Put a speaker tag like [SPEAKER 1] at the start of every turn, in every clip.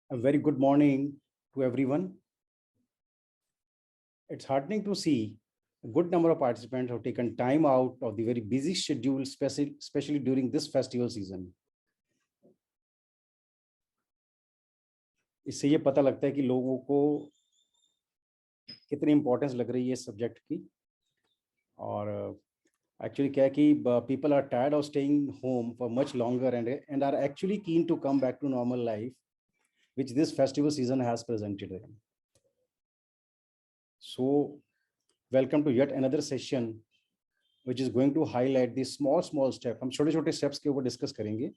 [SPEAKER 1] A very good morning to everyone. It's heartening to see a good number of participants have taken time out of the very busy schedule, especially during this festival season. इससे ये पता लगता है कि लोगों को कितनी importance लग रही है इस सब्जेक्ट की और एक्चुअली क्या है कि people are tired of staying home for much longer and are actually keen to come back to normal life, which this festival season has presented them. So, welcome to yet another session which is going to highlight the small step. हम छोटे छोटे steps के ऊपर discuss करेंगे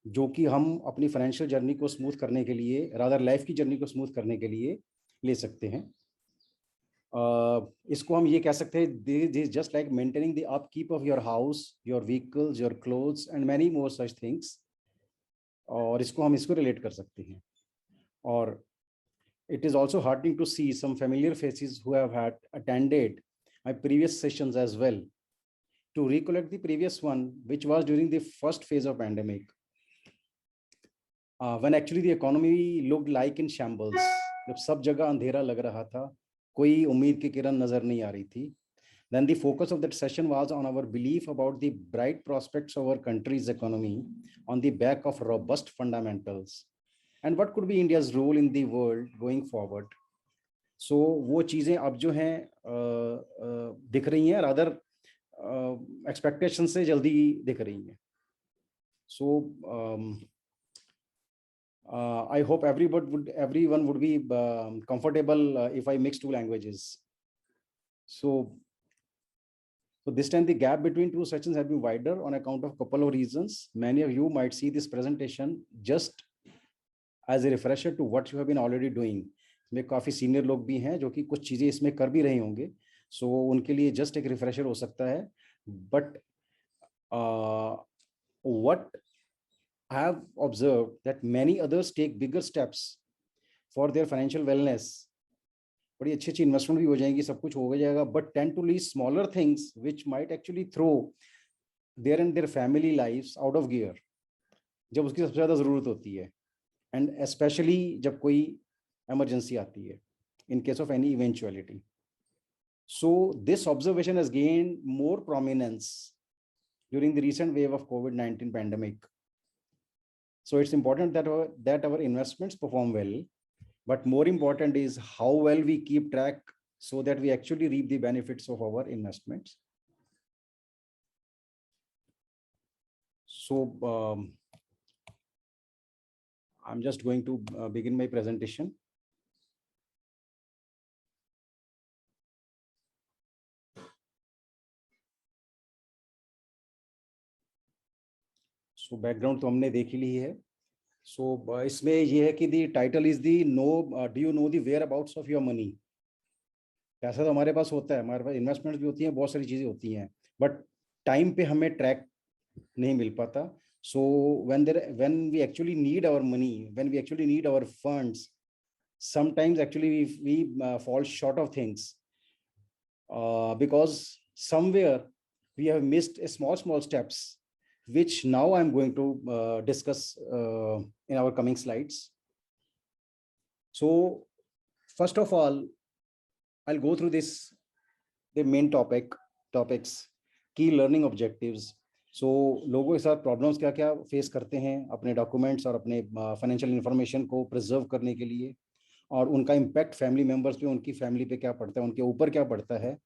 [SPEAKER 1] जो कि हम अपनी फाइनेंशियल जर्नी को स्मूथ करने के लिए, रादर लाइफ की जर्नी को स्मूथ करने के लिए ले सकते हैं. इसको हम ये कह सकते हैं, this just like maintaining the upkeep of your house, your vehicles, your clothes and many more such things. और इसको हम इसको रिलेट कर सकते हैं. और it is also heartening to see some familiar faces who have had attended my previous sessions as well, to recollect the previous one, which was during the first phase of pandemic, when actually the economy looked like in shambles. जब सब जगह अंधेरा लग रहा था, कोई उम्मीद की किरण नजर नहीं आ रही थी. Then the focus of that session was on our belief about the bright prospects of our country's economy on the back of robust fundamentals. And what could be India's role in the world going forward? So वो चीजें अब जो हैं दिख रही हैं, rather expectation से जल्दी दिख रही हैं. So I hope everyone would be comfortable if I mix two languages. So this time the gap between two sessions have been wider on account of a couple of reasons. Many of you might see this presentation just as a refresher to what you have been already doing. इसमें काफी senior लोग भी हैं जो कि कुछ चीजें इसमें कर भी रहे होंगे, so उनके लिए just एक refresher हो सकता है. But what I have observed that many others take bigger steps for their financial wellness. बड़ी अच्छी अच्छी इन्वेस्टमेंट भी हो जाएंगी, सब कुछ हो जाएगा, but tend to leave smaller things which might actually throw their and their family lives out of gear जब उसकी सबसे ज्यादा जरूरत होती है, and especially जब कोई emergency आती है, in case of any eventuality. So this observation has gained more prominence during the recent wave of COVID-19 pandemic. So it's important that our investments perform well, but more important is how well we keep track so that we actually reap the benefits of our investments. So I'm just going to begin my presentation. So background तो हमने देख ही ली है. So इसमें ये है कि the title is the do you know the whereabouts of your money? पैसा तो हमारे पास होता है, हमारे पास इन्वेस्टमेंट्स भी होती हैं, बहुत सारी चीजें होती हैं, बट टाइम पे हमें ट्रैक नहीं मिल पाता. So when we actually need our money, when we actually need our funds, sometimes actually we fall short of things because somewhere we have missed a small steps, which now I'm going to discuss in our coming slides. So first of all, I'll go through the main topics, key learning objectives. So लोगों के साथ problems क्या क्या face करते हैं अपने documents और अपने फाइनेंशियल इंफॉर्मेशन को प्रिजर्व करने के लिए, और उनका इम्पैक्ट फैमिली मेंबर्स पे, उनकी फैमिली पे क्या पड़ता है, उनके ऊपर क्या पड़ता है.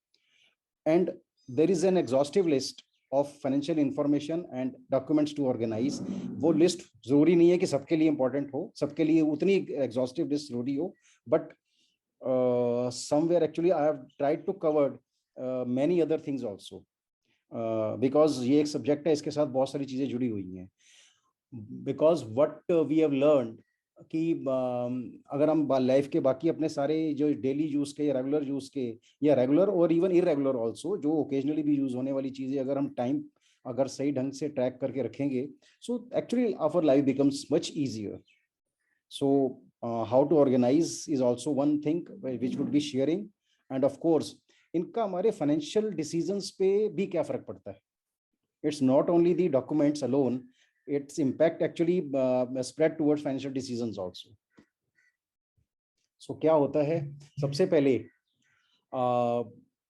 [SPEAKER 1] And there is an exhaustive list of financial information and documents to organise. वो लिस्ट जरूरी नहीं है कि सबके लिए इंपॉर्टेंट हो, सबके लिए उतनी एग्जॉस्टिव लिस्ट जरूरी हो, but somewhere actually I have tried to cover many other things also because ये एक सब्जेक्ट है, इसके साथ बहुत सारी चीजें जुड़ी हुई हैं. Because what we have learned कि अगर हम लाइफ के बाकी अपने सारे जो डेली यूज के या रेगुलर यूज के या रेगुलर और इवन इरेगुलर ऑल्सो जो ओकेजनली भी यूज होने वाली चीजें अगर हम टाइम अगर सही ढंग से ट्रैक करके रखेंगे, so actually our life becomes much easier. So how to organize is also one thing which would be sharing, and of course इनका हमारे फाइनेंशियल डिसीजंस पे भी क्या फर्क पड़ता है. It's not only the documents alone, its impact actually spread towards financial decisions also. सो क्या होता है, सबसे पहले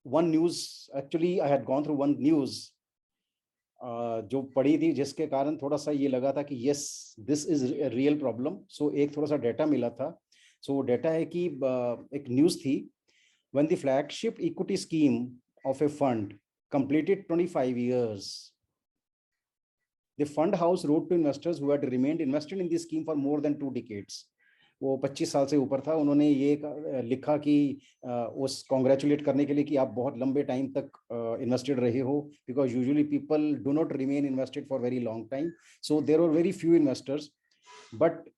[SPEAKER 1] one news, actually I had gone through one news जो पढ़ी थी, जिसके कारण थोड़ा सा ये लगा था कि yes this is real problem. So एक थोड़ा सा डेटा मिला था। सो डेटा है कि एक न्यूज थी, when the flagship equity scheme of A fund completed 25 years, the fund house wrote to investors who had remained invested in the scheme for more than 2 decades. वो 25 साल से ऊपर था। उन्होंने ये लिखा कि उस कॉन्ग्रेचुलेट करने के लिए कि आप बहुत लंबे टाइम तक इन्वेस्टेड रहे हो, because usually people do not remain invested for very long time, so there are very few investors, but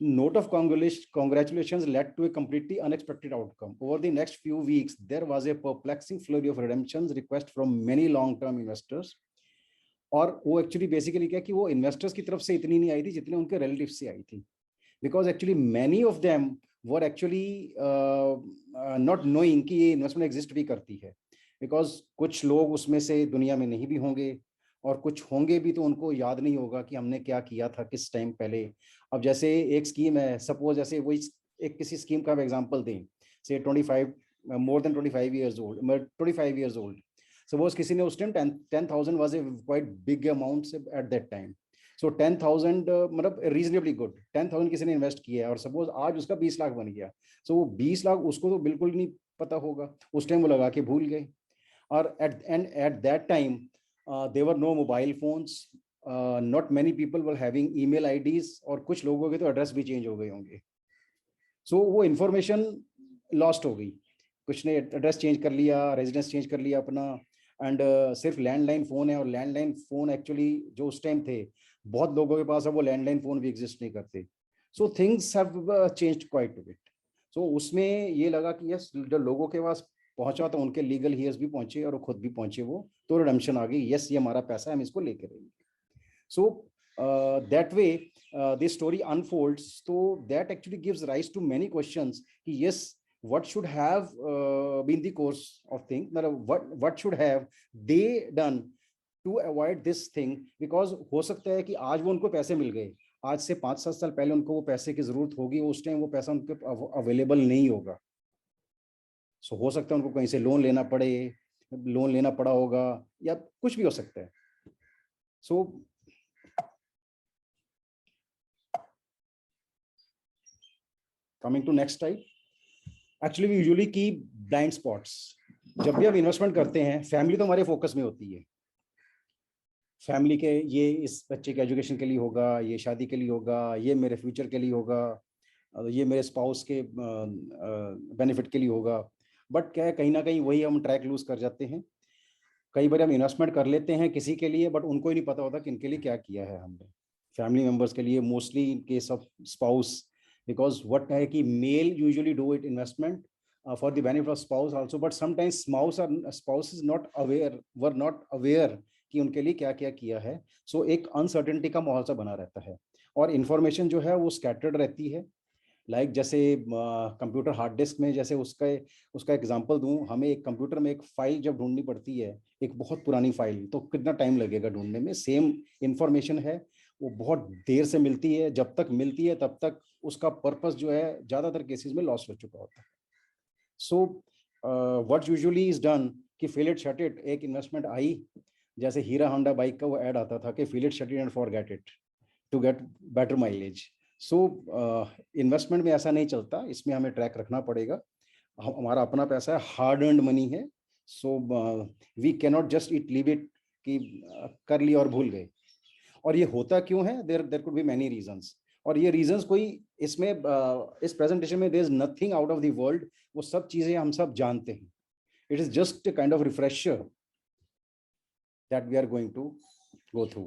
[SPEAKER 1] note of congratulations led to a completely unexpected outcome. Over the next few weeks, there was a perplexing flurry of redemptions requests from many long-term investors. और वो actually basically क्या कि वो investors की तरफ से इतनी नहीं आई थी जितने उनके रिलेटिव से आई थी, because actually many of them were actually not knowing कि ये इन्वेस्टमेंट एग्जिस्ट भी करती है, बिकॉज कुछ लोग उसमें से दुनिया में नहीं भी होंगे, और कुछ होंगे भी तो उनको याद नहीं होगा कि हमने क्या किया था किस टाइम पहले। अब जैसे एक स्कीम है, सपोज जैसे वही एक किसी स्कीम का एग्जांपल दें, से 25 more than 25 years old, 25 years old, suppose किसी ने उस time 10,000 was a quite big amount at that time. So 10,000 मतलब रीजनेबली गुड, 10,000 किसी ने इन्वेस्ट किया है और सपोज आज उसका 20 लाख बन गया। सो वो 20 लाख उसको तो बिल्कुल नहीं पता होगा, उस टाइम वो लगा के भूल गए। और eight that time there were no mobile phones, not many people were having email IDs, और कुछ लोगों के तो एड्रेस भी चेंज हो गए होंगे। सो वो इंफॉर्मेशन लॉस्ट हो गई, कुछ ने एड्रेस चेंज कर लिया, रेजिडेंस चेंज कर लिया अपना, एंड सिर्फ लैंडलाइन फ़ोन है, और लैंडलाइन फ़ोन एक्चुअली जो उस टाइम थे बहुत लोगों के पास, अब वो लैंडलाइन फ़ोन भी एग्जिस्ट नहीं करते। So things have changed quite a bit. So उसमें ये लगा कि यस, जो लोगों के पास पहुंचा तो उनके लीगल हियर्स भी पहुंचे और खुद भी पहुंचे वो, तो रिडेम्पशन आ गई, यस ये हमारा पैसा है, हम इसको लेके रहेंगे। So that way this story unfolds, तो that actually gives rise to many questions कि yes what should have been the course of thing, what should have they done to avoid this thing, because हो सकता है कि आज वो उनको पैसे मिल गए, आज से 5-7 साल पहले उनको वो पैसे की जरूरत होगी, उस टाइम वो पैसा उनके अवेलेबल नहीं होगा। सो हो सकता है उनको कहीं से लोन लेना पड़े, लोन लेना पड़ा होगा, या कुछ भी हो सकता है। So coming to next type, actually we usually keep blind spots. जब भी हम इन्वेस्टमेंट करते हैं, फैमिली तो हमारे फोकस में होती है, फैमिली के ये इस बच्चे के एजुकेशन के लिए होगा, ये शादी के लिए होगा, ये मेरे फ्यूचर के लिए होगा, ये मेरे स्पाउस के बेनिफिट के लिए होगा। बट क्या है, कहीं ना कहीं वही हम ट्रैक लूज कर जाते हैं। कई बार हम इन्वेस्टमेंट कर लेते हैं किसी के लिए, बट उनको ही नहीं पता होता कि इनके लिए क्या किया है हमने, फैमिली मेंबर्स के लिए, mostly in case of spouse, because what है कि male usually do it investment for the benefit of spouse also, but sometimes spouse is not aware, were not aware कि उनके लिए क्या क्या किया है। सो एक अनसर्टेनिटी का माहौल सा बना रहता है, और इन्फॉर्मेशन जो है वो स्कैटर्ड रहती है। लाइक जैसे कंप्यूटर हार्ड डिस्क में, जैसे उसका एग्जांपल दूं, हमें एक कंप्यूटर में एक फाइल जब ढूंढनी पड़ती है, एक बहुत पुरानी फाइल, तो कितना टाइम लगेगा ढूंढने में। सेम इंफॉर्मेशन है, वो बहुत देर से मिलती है, जब तक मिलती है तब तक उसका पर्पस जो है ज़्यादातर केसेस में लॉस हो चुका होता है। So what usually is done कि फील इट शट इट, एक इन्वेस्टमेंट आई, जैसे हीरा होंडा बाइक का वो ऐड आता था कि feel it shut it and forget it to get better mileage. So investment में ऐसा नहीं चलता, इसमें हमें ट्रैक रखना पड़ेगा, हमारा अपना पैसा है, हार्ड अर्नड मनी है। So we cannot just it leave it कि कर लिया और भूल गए। और ये होता क्यों है, there could be many reasons, और ये रीजंस कोई इसमें इस प्रेजेंटेशन में there is nothing out of the world, वो सब चीजें हम सब जानते हैं। It is just kind of refresher that we are going to go through.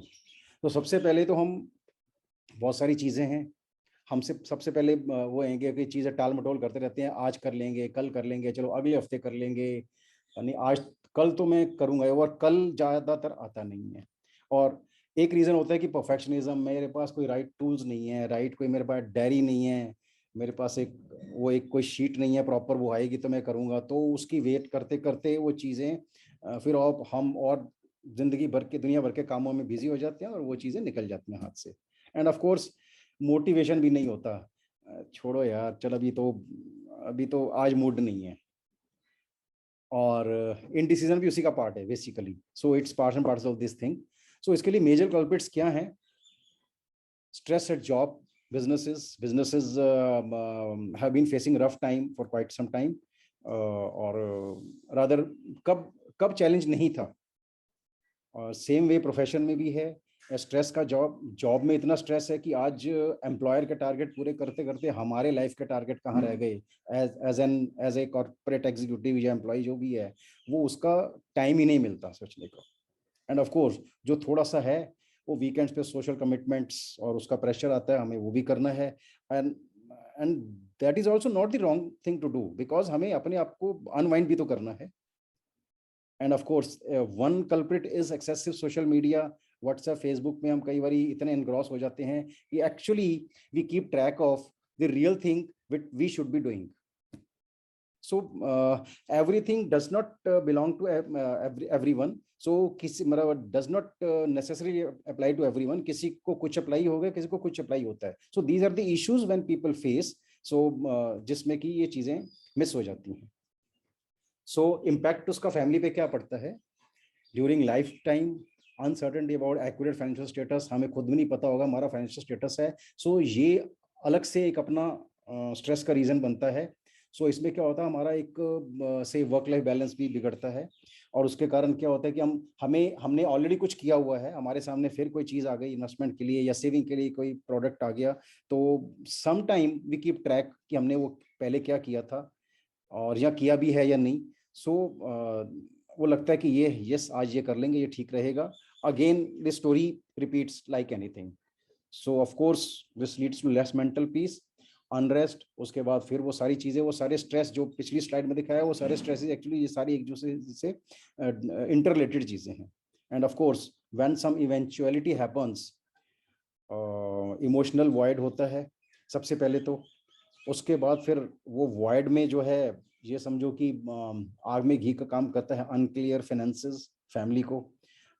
[SPEAKER 1] तो सबसे पहले तो हम, बहुत सारी चीजें हैं, हमसे सबसे पहले वो हैं कि चीज़ें टाल मटोल करते रहते हैं, आज कर लेंगे, कल कर लेंगे, चलो अगले हफ्ते कर लेंगे, यानी आज कल तो मैं करूँगा, और कल ज़्यादातर आता नहीं है। और एक रीज़न होता है कि परफेक्शनिज्म, मेरे पास कोई राइट टूल्स नहीं है, राइट कोई मेरे पास डायरी नहीं है, मेरे पास एक कोई शीट नहीं है प्रॉपर, वो आएगी तो मैं करूँगा, तो उसकी वेट करते करते वो चीज़ें फिर हम और ज़िंदगी भर के दुनिया भर के कामों में बिजी हो जाते हैं और वो चीज़ें निकल जाती हैं हाथ से। एंड ऑफ कोर्स मोटिवेशन भी नहीं होता, छोड़ो यार, चल अभी तो अभी तो आज मूड नहीं है, और इनडिसीजन भी उसी का पार्ट है basically. So it's part and parts of this thing. So इसके लिए मेजर कल्प्रिट्स क्या हैं? Stress at job, businesses have been facing rough time for quite some time, or rather कब कब चैलेंज नहीं था, और सेम वे प्रोफेशन में भी है। स्ट्रेस का जॉब में इतना स्ट्रेस है कि आज एम्प्लॉयर के टारगेट पूरे करते करते हमारे लाइफ के टारगेट कहाँ रह गए, एज ए कॉर्पोरेट एग्जीक्यूटिव या एम्प्लॉय जो भी है, वो उसका टाइम ही नहीं मिलता सोचने का। एंड ऑफ कोर्स जो थोड़ा सा है वो वीकेंड्स पे सोशल कमिटमेंट्स और उसका प्रेशर आता है, हमें वो भी करना है। And and that is also not the wrong thing to do, because हमें अपने आप को अनवाइंड भी तो करना है। And of course one culprit is excessive social media. WhatsApp, Facebook में हम कई बार इतने एनग्रॉस हो जाते हैं कि actually we keep track of the real thing which we should be doing. So everything does not belong to everyone. So किसी मतलब does not necessarily apply to everyone. किसी को कुछ अप्लाई होगा, किसी को कुछ अप्लाई होता है। So these are the issues when people face. So जिसमें कि ये चीजें मिस हो जाती हैं। So impact उसका फैमिली पे क्या पड़ता है? During life time uncertainty about accurate financial status, हमें खुद भी नहीं पता होगा हमारा फाइनेंशियल स्टेटस है। सो ये अलग से एक अपना स्ट्रेस का रीजन बनता है। सो इसमें क्या होता है, हमारा एक से वर्क लाइफ बैलेंस भी बिगड़ता है, और उसके कारण क्या होता है कि हमने ऑलरेडी कुछ किया हुआ है, हमारे सामने फिर कोई चीज़ आ गई इन्वेस्टमेंट के लिए या सेविंग के लिए, कोई प्रोडक्ट आ गया, तो some time we keep track कि हमने वो पहले क्या किया था और या किया भी है या नहीं। सो वो लगता है कि ये यस आज ये कर लेंगे, ये ठीक रहेगा। Again this story repeats like anything. So of course this leads to less mental peace, unrest. उसके बाद फिर वो सारी चीजें, वो सारे स्ट्रेस जो पिछली स्लाइड में दिखाया, वो सारे स्ट्रेसेस एक्चुअली ये सारी एक दूसरे से इंटर रिलेटेड चीजें हैं। And of course when some eventuality happens, emotional void होता है सबसे पहले तो। उसके बाद फिर वो वॉइड में जो है, ये समझो कि आग में घी का काम करता है, अनक्लियर फाइनेंसेस फैमिली को।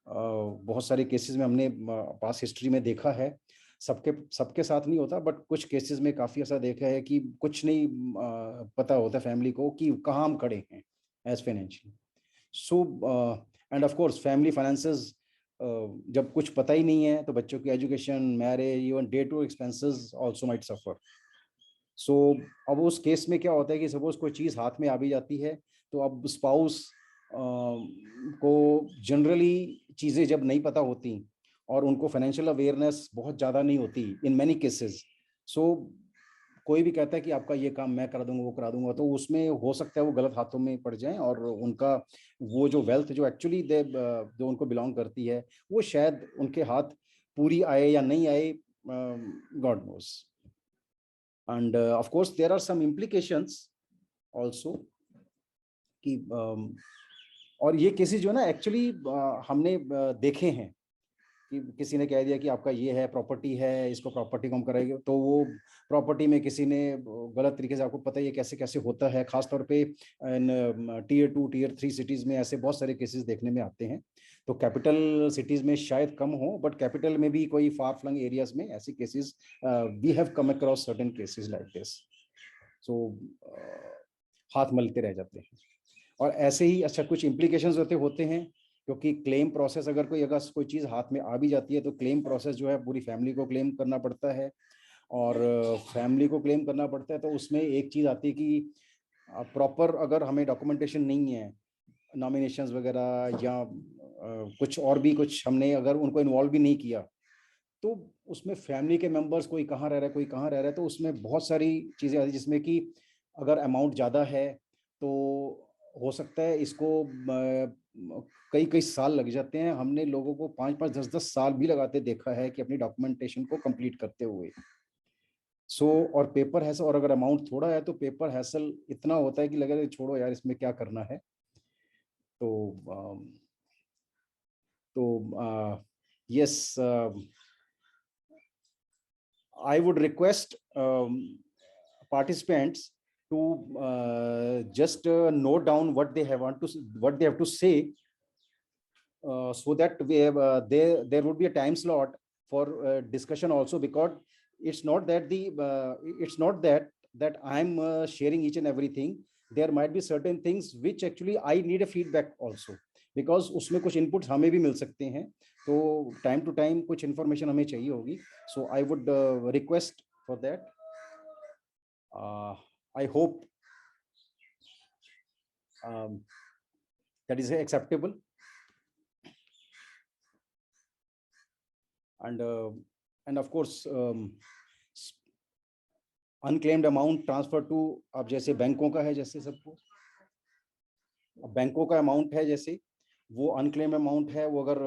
[SPEAKER 1] बहुत सारे केसेस में हमने पास हिस्ट्री में देखा है, सबके साथ नहीं होता, बट कुछ केसेस में काफ़ी ऐसा देखा है कि कुछ नहीं पता होता फैमिली को कि कहाँ हम खड़े हैं as financial. So and of course family finances, जब कुछ पता ही नहीं है तो बच्चों की education, marriage, even day to expenses also might suffer. So अब उस केस में क्या होता है कि सपोज कोई चीज़ हाथ में आ भी जाती है, तो अब स्पाउस को जनरली चीज़ें जब नहीं पता होती और उनको फाइनेंशियल अवेयरनेस बहुत ज़्यादा नहीं होती इन मैनी केसेस, सो कोई भी कहता है कि आपका ये काम मैं करा दूंगा, वो करा दूंगा, तो उसमें हो सकता है वो गलत हाथों में पड़ जाएं, और उनका वो जो वेल्थ जो एक्चुअली जो उनको बिलोंग करती है, वो शायद उनके हाथ पूरी आए या नहीं आए, God knows. And of course there are some implications also कि और ये केसेस जो है ना एक्चुअली हमने देखे हैं कि किसी ने कह दिया कि आपका ये है, प्रॉपर्टी है, इसको प्रॉपर्टी को हम कराएंगे, तो वो प्रॉपर्टी में किसी ने गलत तरीके से, आपको पता ही है कैसे कैसे होता है, खासतौर पे टियर 2 टियर 3 सिटीज में ऐसे बहुत सारे केसेस देखने में आते हैं। तो कैपिटल सिटीज में शायद कम हो, बट कैपिटल में भी कोई फार फ्लंग एरियाज में ऐसे cases we have come across certain cases like this. So हाथ मलते रह जाते हैं, और ऐसे ही अच्छा कुछ इम्प्लीकेशंस होते हैं, क्योंकि क्लेम प्रोसेस, अगर कोई चीज़ हाथ में आ भी जाती है तो क्लेम प्रोसेस जो है पूरी फैमिली को क्लेम करना पड़ता है, और फैमिली को क्लेम करना पड़ता है तो उसमें एक चीज़ आती है कि प्रॉपर अगर हमें डॉक्यूमेंटेशन नहीं है, नॉमिनेशंस वगैरह या कुछ और भी कुछ हमने अगर उनको इन्वॉल्व भी नहीं किया, तो उसमें फैमिली के मेंबर्स कोई कहाँ रह रहा है, कोई कहाँ रह रहा है, तो उसमें बहुत सारी चीज़ें आती है, जिसमें कि अगर अमाउंट ज़्यादा है तो हो सकता है इसको कई कई साल लग जाते हैं। हमने लोगों को 5-5 10-10 साल भी लगाते देखा है कि अपनी डॉक्यूमेंटेशन को कंप्लीट करते हुए। सो और पेपर हैसल, और अगर अमाउंट थोड़ा है तो पेपर हैसल इतना होता है कि लगे छोड़ो यार इसमें क्या करना है। तो yes, I would request participants to just note down what they have to say, so that we have, there would be a time slot for discussion also, because it's not that that I'm sharing each and everything, there might be certain things which actually I need a feedback also, because उसमें कुछ inputs हमें भी मिल सकते हैं, तो time to time कुछ information हमें चाहिए होगी. So I would request for that. I hope that is acceptable. And of course unclaimed amount transfer to, अब जैसे बैंकों का है, जैसे सबको बैंकों का अमाउंट है, जैसे वो अनक्लेम अमाउंट है, वो अगर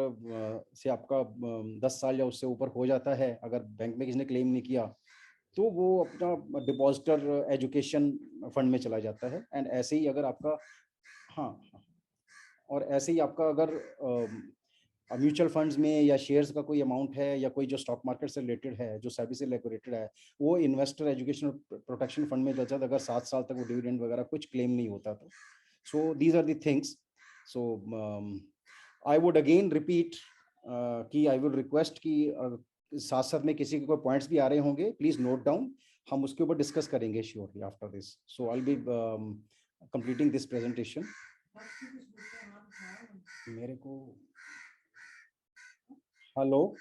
[SPEAKER 1] से आपका 10 साल या उससे ऊपर हो जाता है, अगर बैंक में किसी ने क्लेम नहीं किया, तो वो अपना डिपॉजिटर एजुकेशन फंड में चला जाता है. एंड ऐसे ही अगर आपका, हाँ, और ऐसे ही आपका अगर म्यूचुअल फंड्स में या शेयर्स का कोई अमाउंट है, या कोई जो स्टॉक मार्केट से रिलेटेड है, जो सेबी से रेगुलेटेड है, वो इन्वेस्टर एजुकेशन प्रोटेक्शन फंड में जाता है, अगर 7 साल तक वो डिविडेंड वगैरह कुछ क्लेम नहीं होता. तो so these are the things. So I would again repeat कि आई वुड रिक्वेस्ट कि साथ साथ में किसी के कोई पॉइंट्स भी आ रहे होंगे, प्लीज नोट डाउन, हम उसके ऊपर डिस्कस करेंगे surely after this. So I will be completing this presentation. मेरे को hello,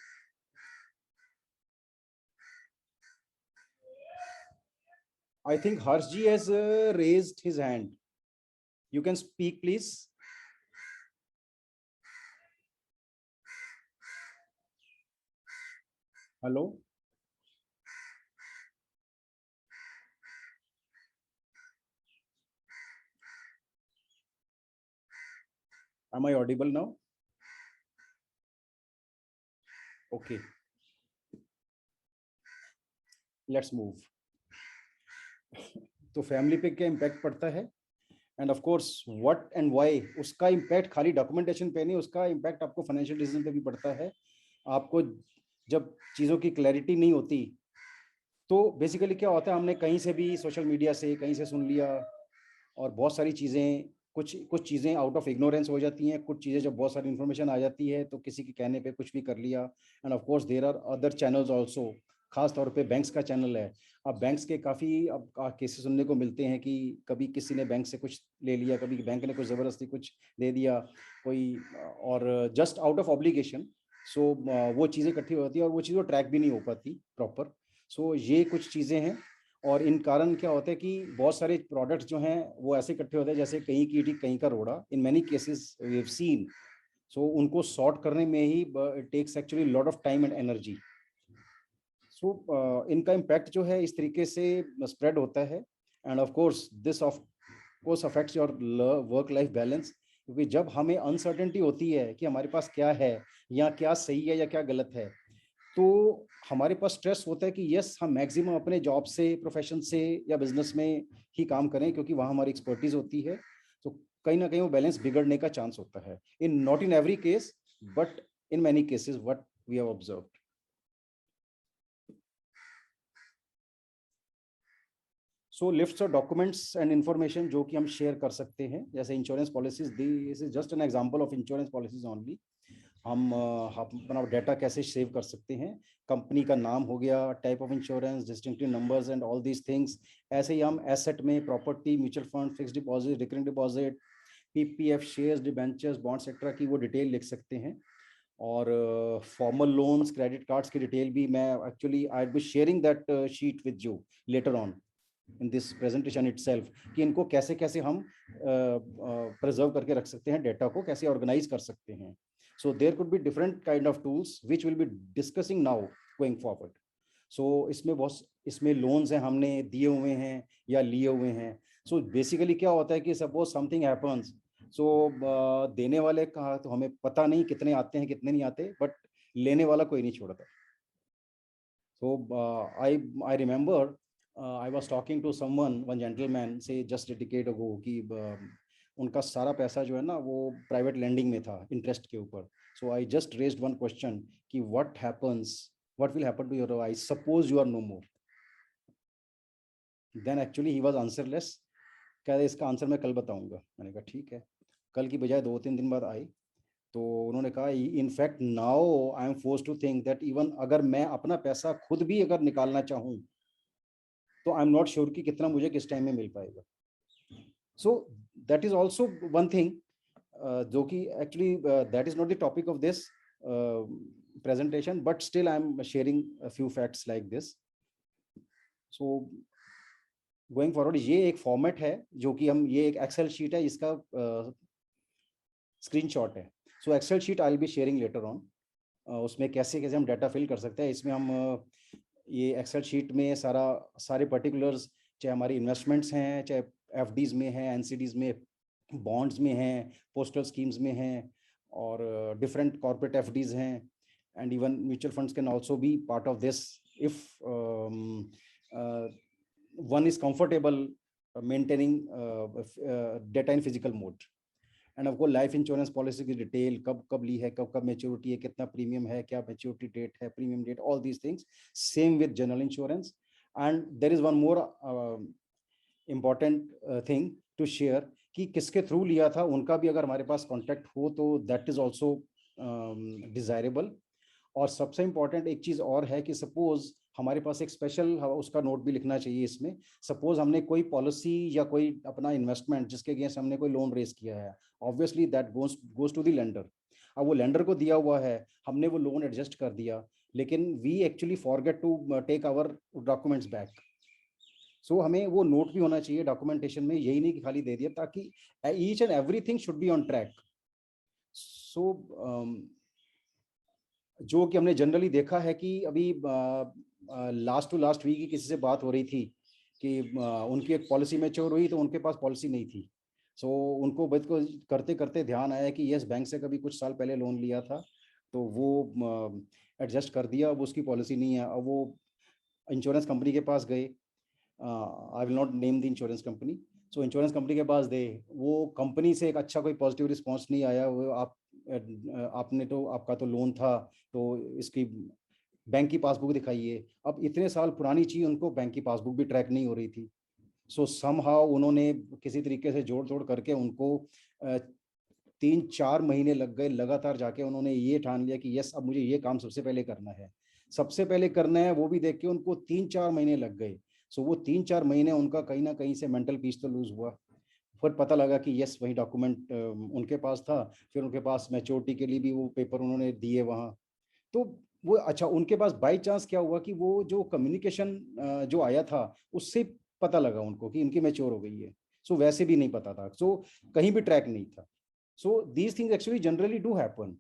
[SPEAKER 1] I think Harshji has raised his hand. You can speak, please. Hello. Am I audible now? Okay. Let's move. तो family पे क्या impact पड़ता है, and of course what and why, उसका impact खाली documentation पे नहीं, उसका इम्पैक्ट आपको फाइनेंशियल डिसीजन पे भी पड़ता है. आपको जब चीज़ों की क्लैरिटी नहीं होती, तो बेसिकली क्या होता है, हमने कहीं से भी सोशल मीडिया से कहीं से सुन लिया, और बहुत सारी चीज़ें, कुछ चीज़ें आउट ऑफ इग्नोरेंस हो जाती हैं, कुछ चीज़ें जब बहुत सारी इन्फॉर्मेशन आ जाती है तो किसी के कहने पे कुछ भी कर लिया. And of course there are other channels also, खास तौर पे बैंक्स का चैनल है. अब बैंक्स के काफ़ी अब केसेस सुनने को मिलते हैं कि कभी किसी ने बैंक से कुछ ले लिया, कभी बैंक ने कुछ ज़बरदस्ती कुछ दे दिया कोई, और जस्ट आउट ऑफ ऑब्लिगेशन. सो वो चीज़ें इकट्ठी हो जाती है, और वो चीज़ें ट्रैक भी नहीं हो पाती प्रॉपर. सो ये कुछ चीज़ें हैं, और इन कारण क्या होता है कि बहुत सारे प्रोडक्ट्स जो हैं वो ऐसे इकट्ठे होते हैं जैसे कहीं की ईंट कहीं का रोड़ा, in many cases we have seen. So उनको सॉर्ट करने में ही it takes actually lot of time and energy. So इनका इम्पैक्ट जो है इस तरीके से स्प्रेड होता है. And of course this of course affects your work life balance, क्योंकि जब हमें अनसर्टेनिटी होती है कि हमारे पास क्या है, या क्या सही है या क्या गलत है, तो हमारे पास स्ट्रेस होता है कि यस, हम मैक्सिमम अपने जॉब से, प्रोफेशन से या बिजनेस में ही काम करें, क्योंकि वहाँ हमारी एक्सपर्टीज होती है. तो कहीं ना कहीं वो बैलेंस बिगड़ने का चांस होता है, in not in every case, but in many cases what we have observed. So lists of documents and information जो कि हम शेयर कर सकते हैं, जैसे insurance policies, this is just an example of insurance policies only. हम अपना data कैसे सेव कर सकते हैं, कंपनी का नाम हो गया, type of insurance, distinctive numbers and all these things. ऐसे ही हम एसेट में property, mutual fund, fixed deposit, recurring deposit, PPF, shares, debentures, bonds etcetera की वो डिटेल लिख सकते हैं. और फॉर्मल लोन्स, क्रेडिट कार्ड्स की डिटेल भी मैं actually I will be sharing that sheet with you later on in this presentation itself, कि इनको कैसे कैसे हम प्रिजर्व करके रख सकते हैं, डेटा को कैसे ऑर्गेनाइज कर सकते हैं. So there could be different kind of tools which we'll be discussing now going forward. So इसमें लोन्स हैं हमने दिए हुए हैं या लिए हुए हैं. So basically क्या होता है कि suppose something happens, so देने वाले का तो हमें पता नहीं कितने आते हैं कितने नहीं आते, but लेने वाला कोई नहीं छोड़ता. So I remember I was talking to someone, one gentleman, say just a decade ago, कि उनका सारा पैसा जो है ना वो प्राइवेट लैंडिंग में था इंटरेस्ट के ऊपर. So I just raised one question कि what will happen to your I suppose you are no more. Then actually he was answerless. कह रहे इसका आंसर मैं कल बताऊंगा. मैंने कहा ठीक है. कल की बजाय 2-3 दिन बाद आई, तो उन्होंने कहा in fact now I am forced to think that even अगर मैं अपना पैसा खुद भी अगर निकालना चाहूँ, तो आई एम नॉट श्योर कि कितना मुझे किस टाइम में मिल पाएगा. सो that is also one thing जो कि actually that is not the topic of this presentation, but still I'm sharing a few facts like this. So going forward, ये एक फॉर्मेट है जो कि हम, ये एक एक्सेल शीट है, इसका स्क्रीनशॉट है. So Excel sheet I will be sharing later on. उसमें कैसे कैसे हम डाटा फिल कर सकते हैं, इसमें हम ये एक्सेल शीट में सारे पर्टिकुलर्स, चाहे हमारी इन्वेस्टमेंट्स हैं, चाहे एफडीज में हैं, एनसीडीज में, बॉन्ड्स में हैं, पोस्टल स्कीम्स में हैं, और डिफरेंट कॉर्पोरेट एफडीज हैं, and even mutual funds can also be part of this if one is comfortable maintaining data in physical mode. And of course life insurance policy की detail, कब ली है, कब maturity है, कितना प्रीमियम है, क्या maturity date है, premium date, all these things. Same with general insurance. And there is one more important thing to share कि किसके थ्रू लिया था, उनका भी अगर हमारे पास कॉन्टैक्ट हो तो that is also desirable. और सबसे इम्पॉर्टेंट एक चीज़ और है कि सपोज हमारे पास एक स्पेशल उसका नोट भी लिखना चाहिए इसमें. सपोज हमने कोई पॉलिसी या कोई अपना इन्वेस्टमेंट जिसके अगेंस्ट हमने कोई लोन रेज किया है, obviously that goes to the lender. अब वो लेंडर को दिया हुआ है, हमने वो लोन एडजस्ट कर दिया, लेकिन we actually forget to take our documents back. So हमें वो नोट भी होना चाहिए डॉक्यूमेंटेशन में, यही नहीं कि खाली दे दिया, ताकि each and everything should be on track. So जो कि हमने जनरली देखा है कि अभी लास्ट टू लास्ट वीक ही किसी से बात हो रही थी कि उनकी एक पॉलिसी मैच्योर हुई तो उनके पास पॉलिसी नहीं थी. सो उनको बस को करते करते ध्यान आया कि यस, बैंक से कभी कुछ साल पहले लोन लिया था तो वो एडजस्ट कर दिया, अब उसकी पॉलिसी नहीं है. अब वो इंश्योरेंस कंपनी के पास गए, I will not name the insurance company. So insurance company के पास गए, वो कंपनी से एक अच्छा कोई पॉजिटिव रिस्पॉन्स नहीं आया. वो आपने तो, आपका तो लोन था, तो इसकी बैंक की पासबुक दिखाइए. अब इतने साल पुरानी चीज, उनको बैंक की पासबुक भी ट्रैक नहीं हो रही थी. सो समहाउ उन्होंने किसी तरीके से जोड़ तोड़ करके उनको 3-4 महीने लग गए लगातार. जाके उन्होंने ये ठान लिया कि यस, अब मुझे ये काम सबसे पहले करना है, सबसे पहले करना है. वो भी देख के उनको 3-4 महीने लग गए. सो वो 3-4 महीने उनका कहीं ना कहीं से मेंटल पीस तो लूज हुआ. फिर पता लगा कि यस, वही डॉक्यूमेंट उनके पास था. फिर उनके पास मैच्योरिटी के लिए भी वो पेपर उन्होंने दिए वहाँ. तो वो अच्छा, उनके पास बाय चांस क्या हुआ कि वो जो कम्युनिकेशन जो आया था उससे पता लगा उनको कि इनकी मैच्योर हो गई है. सो वैसे भी नहीं पता था. सो कहीं भी ट्रैक नहीं था. So these things actually generally do happen.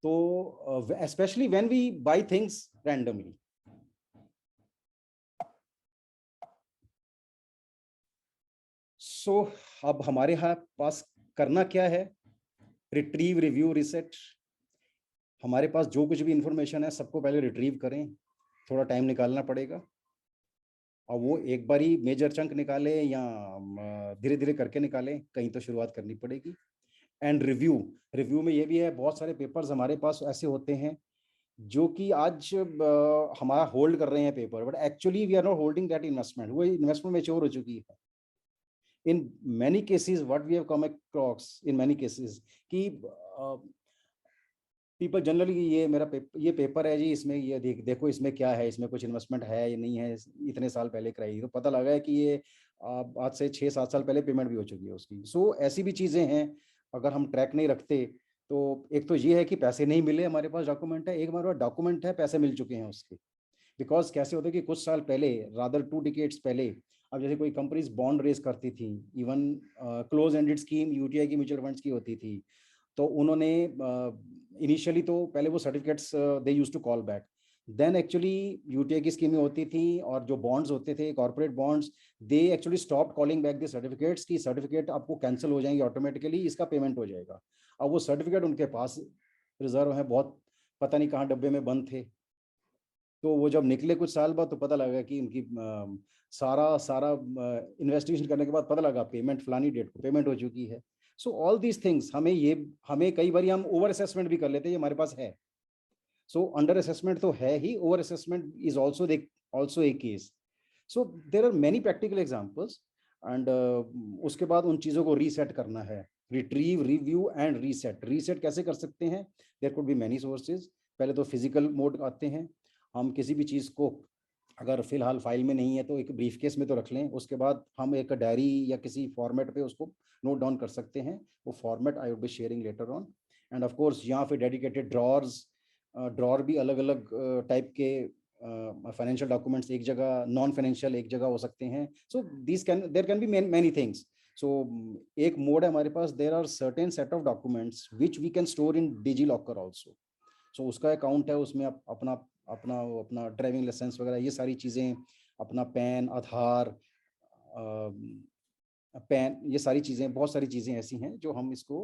[SPEAKER 1] तो specially when we buy things randomly. So अब हमारे यहाँ पास करना क्या है, रिट्रीव, रिव्यू, रिसेट. हमारे पास जो कुछ भी इंफॉर्मेशन है सबको पहले रिट्रीव करें, थोड़ा टाइम निकालना पड़ेगा. और वो एक बार ही मेजर चंक निकाले या धीरे धीरे करके निकालें, कहीं तो शुरुआत करनी पड़ेगी. एंड रिव्यू में ये भी है, बहुत सारे पेपर्स हमारे पास ऐसे होते हैं जो कि आज हमारा होल्ड कर रहे हैं paper, but actually we are not holding that investment. वो इन्वेस्टमेंट मैच्योर हो चुकी है. In many cases, what we have come across in many cases कि people generally ये मेरा ये पेपर है जी, इसमें ये देखो इसमें क्या है, इसमें कुछ इन्वेस्टमेंट है या नहीं है, इतने साल पहले कराई. तो पता लगा है कि ये आज से 6-7 साल पहले पेमेंट भी हो चुकी है उसकी. सो ऐसी भी चीज़ें हैं. अगर हम ट्रैक नहीं रखते तो एक तो ये है कि पैसे नहीं मिले, हमारे पास डॉक्यूमेंट है, एक हमारे पास डॉक्यूमेंट है, पैसे मिल चुके हैं उसके. बिकॉज कैसे होता है कि कुछ साल पहले, रादर 2 डिकेड्स पहले, अब जैसे कोई कंपनीज बॉन्ड रेज करती थी, even close ended scheme UTI की म्यूचुअल फंड्स की होती थी, तो उन्होंने इनिशियली तो पहले वो certificates they use to call back. Then actually UTI की स्कीमें होती थी और जो बॉन्ड्स होते थे, corporate bonds, they actually stop calling back the certificates की सर्टिफिकेट आपको कैंसिल हो जाएंगे ऑटोमेटिकली, इसका पेमेंट हो जाएगा. अब वो सर्टिफिकेट उनके पास रिजर्व है, बहुत पता नहीं कहाँ डब्बे में बंद थे. तो वो जब निकले कुछ साल बाद तो पता लगा कि उनकी सारा इन्वेस्टिगेशन करने के बाद पता लगा पेमेंट फलानी डेट को पेमेंट हो चुकी है. सो ऑल दीज थिंग्स हमें कई बार हम ओवर असेसमेंट भी कर लेते हैं, ये हमारे पास है. सो अंडर असेसमेंट तो है ही, over assessment is also a case. So there are many practical examples. And उसके बाद उन चीज़ों को रीसेट करना है. Retrieve, review and reset. Reset कैसे कर सकते हैं? There could be many sources. पहले तो फिजिकल मोड आते हैं, हम किसी भी चीज़ को अगर फिलहाल फाइल में नहीं है तो एक ब्रीफ केस में तो रख लें, उसके बाद हम एक डायरी या किसी फॉर्मेट पे उसको नोट डाउन कर सकते हैं। वो format I would be sharing later on. And of course यहाँ पे डेडिकेटेड ड्रॉर्स, ड्रॉर भी अलग अलग टाइप के फाइनेंशियल डॉक्यूमेंट्स एक जगह, नॉन फाइनेंशियल एक जगह हो सकते हैं। So this can, there can be many things. So एक मोड है हमारे पास, there are certain set of documents which we can store in DigiLocker also. So उसका अकाउंट है, उसमें आप अपना अपना अपना ड्राइविंग लाइसेंस वगैरह ये सारी चीज़ें, अपना पैन, आधार, पैन, ये सारी चीज़ें, बहुत सारी चीज़ें ऐसी हैं जो हम इसको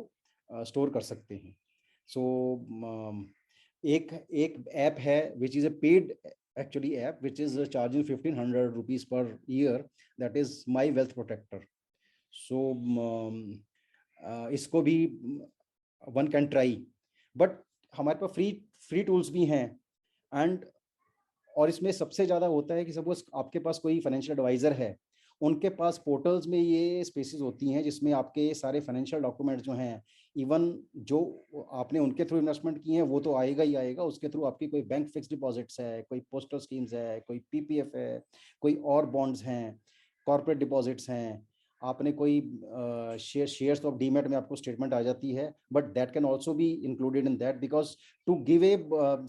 [SPEAKER 1] स्टोर कर सकते हैं। सो एक एक ऐप है which is a paid actually app which is charging 1500 rupees per year, that is my wealth protector. So इसको भी वन कैन ट्राई, बट हमारे पास फ्री टूल्स भी हैं। एंड और इसमें सबसे ज़्यादा होता है कि सपोज आपके पास कोई फाइनेंशियल एडवाइज़र है, उनके पास पोर्टल्स में ये स्पेसेस होती हैं जिसमें आपके सारे फाइनेंशियल डॉक्यूमेंट्स जो हैं, इवन जो आपने उनके थ्रू इन्वेस्टमेंट किए हैं वो तो आएगा ही आएगा, उसके थ्रू आपकी कोई बैंक फिक्स डिपॉजिट्स है, कोई पोस्टल स्कीम्स है, कोई पीपीएफ है, कोई और बॉन्ड्स हैं, कॉर्पोरेट डिपॉजिट्स हैं, आपने कोई शेयर्स ऑफ डीमेट में आपको स्टेटमेंट आ जाती है, but that can also be included in that because to give a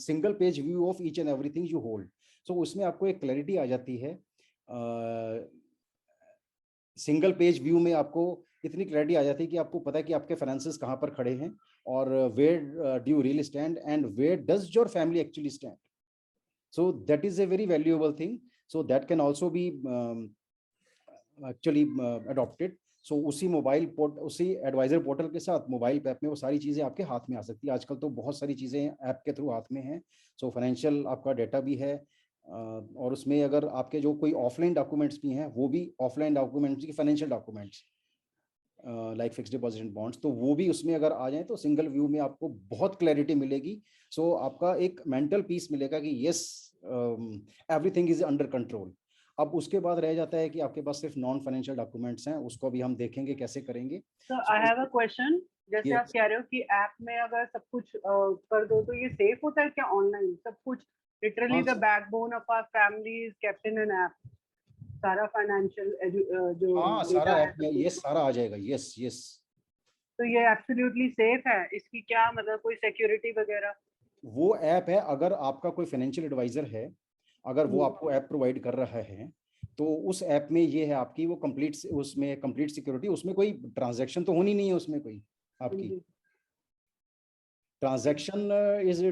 [SPEAKER 1] single page view of each and everything you hold. So उसमें आपको एक क्लैरिटी आ जाती है। सिंगल पेज व्यू में आपको इतनी क्लैरिटी आ जाती है कि आपको पता है कि आपके फाइनेंसेस कहाँ पर खड़े हैं और where do you really stand and where does your family actually stand. So that is a very valuable thing, so that can also be actually adopted. So उसी मोबाइल पोर्ट, उसी एडवाइजर पोर्टल के साथ mobile app में वो सारी चीज़ें आपके हाथ में आ सकती है। आजकल तो बहुत सारी चीज़ें ऐप के थ्रू हाथ में हैं। सो फाइनेंशियल आपका डेटा भी है, और उसमें अगर आपके जो कोई ऑफलाइन डॉक्यूमेंट्स भी हैं, वो भी ऑफलाइन डॉक्यूमेंट्स की financial documents like fix deposit and bonds, तो वो भी उसमें अगर आ जाए तो सिंगल व्यू में आपको बहुत क्लैरिटी मिलेगी। सो आपका एक मेंटल पीस मिलेगा कि yes everything is under control. अब उसके बाद रह जाता है कि आपके पास सिर्फ नॉन फाइनेंशियल डॉक्यूमेंट्स हैं, उसको भी हम देखेंगे कैसे करेंगे।
[SPEAKER 2] तो आई हैव अ क्वेश्चन, जैसे आप कह रहे हो कि ऐप में अगर सब कुछ कर दो तो ये सेफ होता है क्या? ऑनलाइन सब कुछ, literally the backbone of our family is kept in an app, सारा फाइनेंशियल जो
[SPEAKER 1] हाँ, सारा ऐप में ये सारा आ जाएगा। Yes yes.
[SPEAKER 2] तो ये एब्सोल्युटली सेफ है? इसकी क्या मतलब कोई सिक्योरिटी वगैरह?
[SPEAKER 1] वो ऐप है, अगर आपका कोई फाइनेंशियल एडवाइजर है, अगर वो आपको ऐप प्रोवाइड कर रहा है, तो उस ऐप में ये है आपकी वो कंप्लीट, उसमें कंप्लीट सिक्योरिटी, उसमें कोई ट्रांजैक्शन तो होनी नहीं है उसमें कोई आपकी ट्रांजैक्शन इज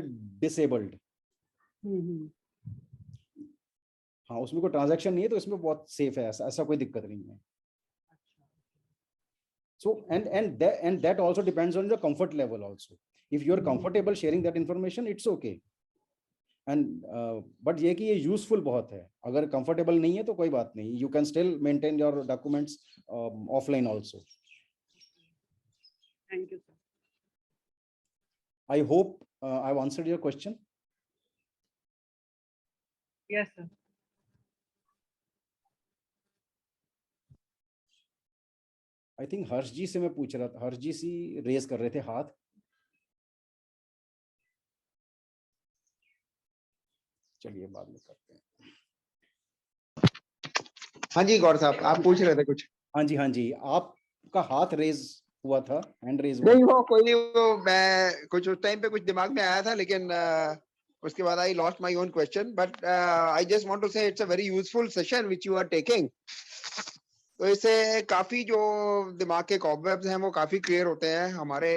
[SPEAKER 1] डिसेबल्ड। हाँ, उसमें कोई ट्रांजैक्शन नहीं है तो इसमें बहुत सेफ है, ऐसा कोई दिक्कत नहीं है। So and that also depends on the comfort level also. If you are comfortable sharing that information, it's okay. And but ये कि ये यूजफुल बहुत है, अगर कंफर्टेबल नहीं है तो कोई बात नहीं, you can still maintain your documents offline also.
[SPEAKER 2] Thank you sir.
[SPEAKER 1] I hope I have answered your question.
[SPEAKER 2] Yes sir.
[SPEAKER 1] I think Harsh ji से मैं पूछ रहा था, हर्ष जी सी रेज कर रहे थे हाथ। चलिए बाद में करते हैं।
[SPEAKER 3] हाँ जी गौर साहब, आप पूछ रहे थे कुछ?
[SPEAKER 1] हाँ जी, हाँ जी, आपका हाथ रेज हुआ था, हैंड रेज हुआ।
[SPEAKER 3] नहीं, वो कोई नहीं, वो मैं कुछ उस टाइम पे कुछ दिमाग में आया था, लेकिन उसके बाद I lost my own question, but I just want to say it's a very useful session which you are taking. तो इससे काफी जो दिमाग के कॉबवेब्स हैं वो काफी क्लियर होते हैं। हमारे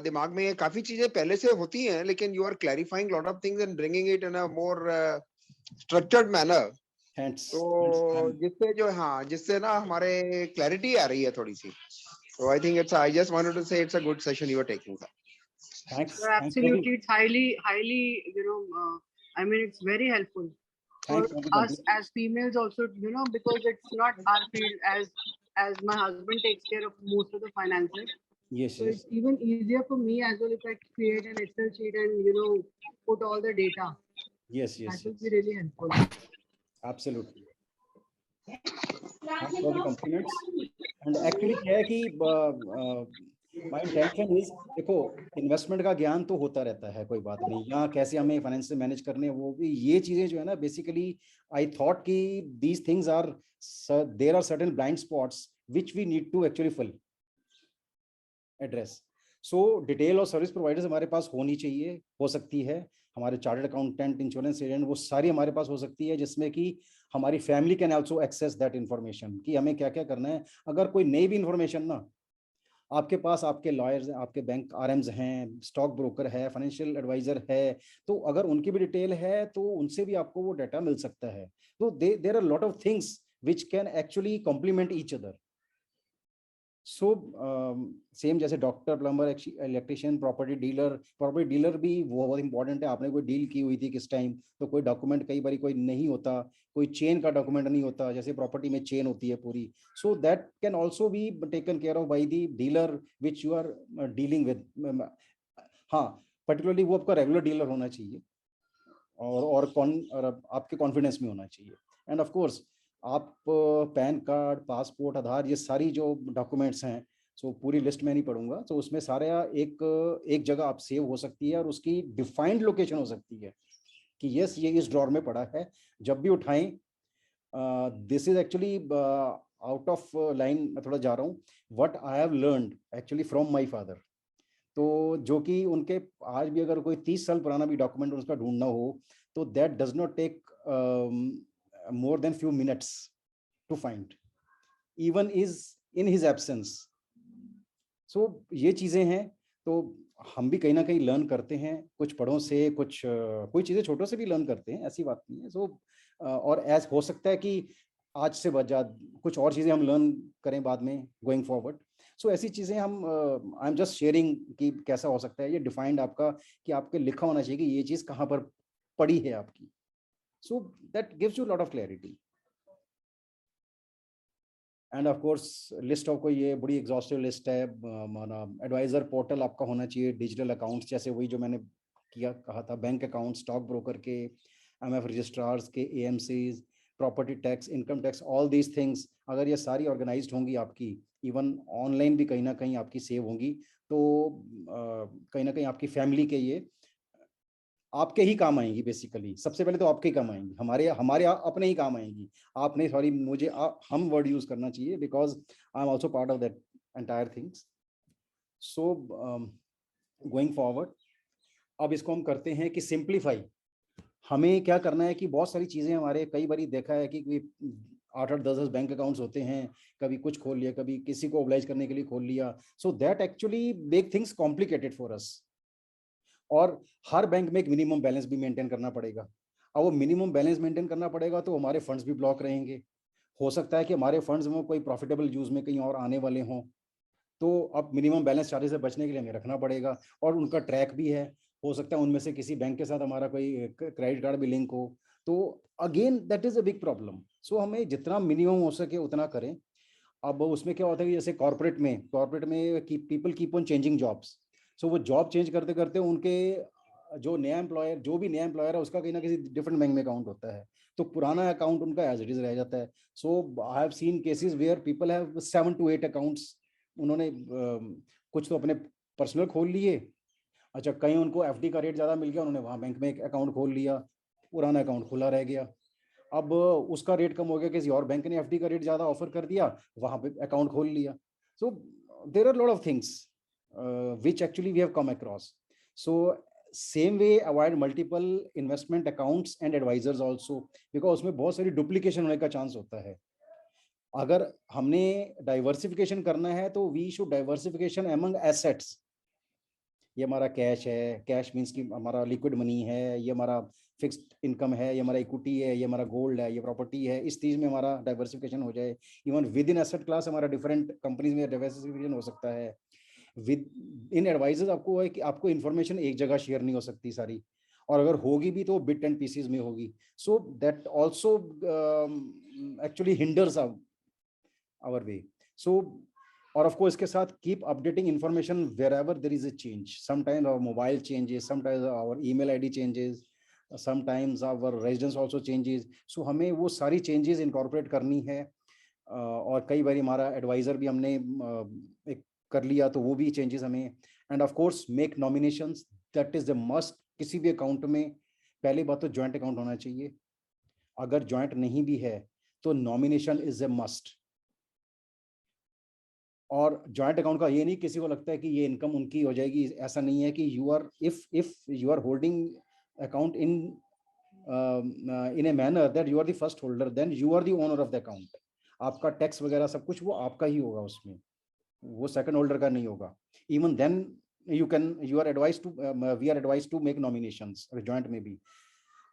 [SPEAKER 3] दिमाग में ये काफी चीजें पहले से होती हैं, लेकिन you are clarifying lot of things and bringing it in a more structured manner. तो जिससे जो, हाँ, जिससे ना हमारे क्लैरिटी आ रही है थोड़ी सी। So I think I just wanted to say it's a good session you are taking.
[SPEAKER 1] Thanks.
[SPEAKER 2] Absolutely, it's highly, I mean, it's very helpful for us as females also, because it's not our field, as my husband takes care of most of the finances.
[SPEAKER 1] Yes,
[SPEAKER 2] so
[SPEAKER 1] yes.
[SPEAKER 2] It's even easier for me as well if I create an Excel sheet and put all the data.
[SPEAKER 1] Yes, yes.
[SPEAKER 2] That would be really helpful.
[SPEAKER 1] Absolutely. Thanks for the compliments. And actually क्या है कि my intention is, देखो investment का ज्ञान तो होता रहता है, कोई बात नहीं, यहाँ कैसे हमें फाइनेंस से मैनेज करने हैं, वो भी ये चीजें जो है ना, बेसिकली आई थॉट कि these things are, there are certain blind spots which we need to actually fill address. So detail और सर्विस प्रोवाइडर्स हमारे पास होनी चाहिए, हो सकती है हमारे चार्टर्ड अकाउंटेंट, इंश्योरेंस एजेंट, वो सारी हमारे पास हो सकती है, जिसमें कि हमारी family can also access that information कि हमें क्या क्या करना है। अगर कोई नई भी इन्फॉर्मेशन ना, आपके पास आपके लॉयर्स हैं, आपके बैंक आरएम्स हैं, स्टॉक ब्रोकर है, फाइनेंशियल एडवाइजर है, तो अगर उनकी भी डिटेल है तो उनसे भी आपको वो डाटा मिल सकता है। तो there are lot of things which can actually complement each other. So same जैसे doctor, plumber, electrician, property dealer भी वो बहुत इंपॉर्टेंट है। आपने कोई डील की हुई थी किस टाइम, तो कोई डॉक्यूमेंट कई बार कोई नहीं होता, कोई चेन का डॉक्यूमेंट नहीं होता, जैसे प्रॉपर्टी में चेन होती है पूरी, so that can also be taken care of by the dealer which you are dealing with. हाँ, पर्टिकुलरली वो आपका रेगुलर डीलर होना चाहिए और आपके कॉन्फिडेंस में होना चाहिए। एंड ऑफ कोर्स आप पैन कार्ड, पासपोर्ट, आधार, ये सारी जो डॉक्यूमेंट्स हैं, सो पूरी लिस्ट में नहीं पढ़ूंगा, तो उसमें सारा एक जगह आप सेव हो सकती है और उसकी डिफाइंड लोकेशन हो सकती है कि यस ये इस ड्रॉर में पड़ा है, जब भी उठाएं। This is actually out of line, मैं थोड़ा जा रहा हूँ, what I have learned actually from my father. तो जो कि उनके आज भी अगर कोई 30 साल पुराना भी डॉक्यूमेंट उसका ढूंढना हो, तो that does not take more than few minutes to find, even is in his absence. So ये चीजें हैं, तो हम भी कहीं ना कहीं लर्न करते हैं, कुछ बड़ों से, कुछ कोई चीजें छोटों से भी लर्न करते हैं, ऐसी बात नहीं है। सो और ऐसा हो सकता है कि आज से कुछ और चीजें हम लर्न करें बाद में गोइंग फॉरवर्ड। सो ऐसी चीजें हम आई एम जस्ट शेयरिंग कि कैसा हो सकता है ये डिफाइंड आपका, कि आपके लिखा होना चाहिए कि ये चीज कहाँ पर पड़ी है आपकी। So that gives you a lot of clarity. And of course list of कोई ये बड़ी एग्जॉस्टिव लिस्ट है, माना एडवाइजर पोर्टल आपका होना चाहिए, डिजिटल अकाउंट्स जैसे वही जो मैंने कहा था, बैंक अकाउंट, स्टॉक ब्रोकर के, एमएफ रजिस्ट्रार्स के, AMCs, property tax, income tax, all these things अगर ये सारी ऑर्गेनाइज्ड होंगी आपकी, इवन ऑनलाइन भी कहीं ना कहीं आपकी सेव होंगी, तो कहीं ना कहीं आपकी फैमिली के ये आपके ही काम आएंगी। बेसिकली सबसे पहले तो आपके ही काम आएंगी, हमारे हमारे अपने ही काम आएंगी। आपने, सॉरी मुझे हम वर्ड यूज करना चाहिए, because I am also part of that entire things. So going forward, अब इसको हम करते हैं कि सिंप्लीफाई। हमें क्या करना है कि बहुत सारी चीजें हमारे, कई बार देखा है कि 8-8 10-10 बैंक अकाउंट्स होते हैं, कभी कुछ खोल लिया, कभी किसी को ओबलाइज करने के लिए खोल लिया। So that actually make things complicated for us. और हर बैंक में एक मिनिमम बैलेंस भी मेंटेन करना पड़ेगा। अब वो मिनिमम बैलेंस मेंटेन करना पड़ेगा तो हमारे फंड्स भी ब्लॉक रहेंगे। हो सकता है कि हमारे फंड्स में कोई प्रॉफिटेबल यूज में कहीं और आने वाले हों, तो अब मिनिमम बैलेंस चार्जेस से बचने के लिए हमें रखना पड़ेगा, और उनका ट्रैक भी है। हो सकता है उनमें से किसी बैंक के साथ हमारा कोई क्रेडिट कार्ड भी लिंक हो, तो again that is a big problem. So हमें जितना मिनिमम हो सके उतना करें। अब उसमें क्या होता है कि जैसे कॉर्पोरेट में people keep on changing jobs, so वो जॉब चेंज करते करते उनके जो भी नया एम्प्लॉयर है उसका कहीं ना किसी डिफरेंट बैंक में अकाउंट होता है, तो पुराना अकाउंट उनका एज इट इज रह जाता है। So I have seen cases where people have 7 to 8 accounts. उन्होंने कुछ तो अपने पर्सनल खोल लिए, अच्छा कहीं उनको एफडी का रेट ज़्यादा मिल गया, उन्होंने वहाँ बैंक में एक अकाउंट खोल लिया, पुराना अकाउंट खुला रह गया। अब उसका रेट कम हो गया, किसी और बैंक ने एफडी का रेट ज़्यादा ऑफर कर दिया, वहाँ पे अकाउंट खोल लिया। So there are lot of things which actually we have come across. So same way avoid multiple investment accounts and advisors also, because उसमें बहुत सारी डुप्लीकेशन होने का चांस होता है। अगर हमने डाइवर्सिफिकेशन करना है तो we should diversification among assets. ये हमारा कैश है, कैश मीन्स कि हमारा लिक्विड मनी है, ये हमारा फिक्स्ड इनकम है, ये हमारा इक्विटी है, ये हमारा गोल्ड है, ये प्रॉपर्टी है, इस चीज में हमारा डाइवर्सिफिकेशन हो जाए। Even with in asset class हमारा डिफरेंट कंपनीज में डाइवर्सिफिकेशन हो सकता है। विद इन एडवाइजर्स आपको है कि आपको इन्फॉर्मेशन एक जगह शेयर नहीं हो सकती सारी, और अगर होगी भी तो बिट एंड पीसेस में होगी। So that also actually hinders our way. So और ऑफ कोर्स इसके साथ keep updating information wherever there is a change. Sometimes our mobile changes, sometimes our email ID changes, sometimes our residence also changes. So हमें वो सारी changes incorporate करनी है। और कई बार हमारा एडवाइजर भी हमने एक कर लिया तो वो भी चेंजेस हमें, and of course make nominations, that is the must. किसी भी अकाउंट में पहली बात तो जॉइंट अकाउंट होना चाहिए, अगर जॉइंट नहीं भी है तो नॉमिनेशन इज ए मस्ट। और जॉइंट अकाउंट का ये नहीं किसी को लगता है कि ये इनकम उनकी हो जाएगी, ऐसा नहीं है कि you are if you are holding account in a manner that you are the first holder, then you are the owner of the account. आपका टैक्स वगैरह सब कुछ वो आपका ही होगा उसमें, वो सेकंड होल्डर का नहीं होगा। Even then you are advised to we are advised to make nominations joint में भी।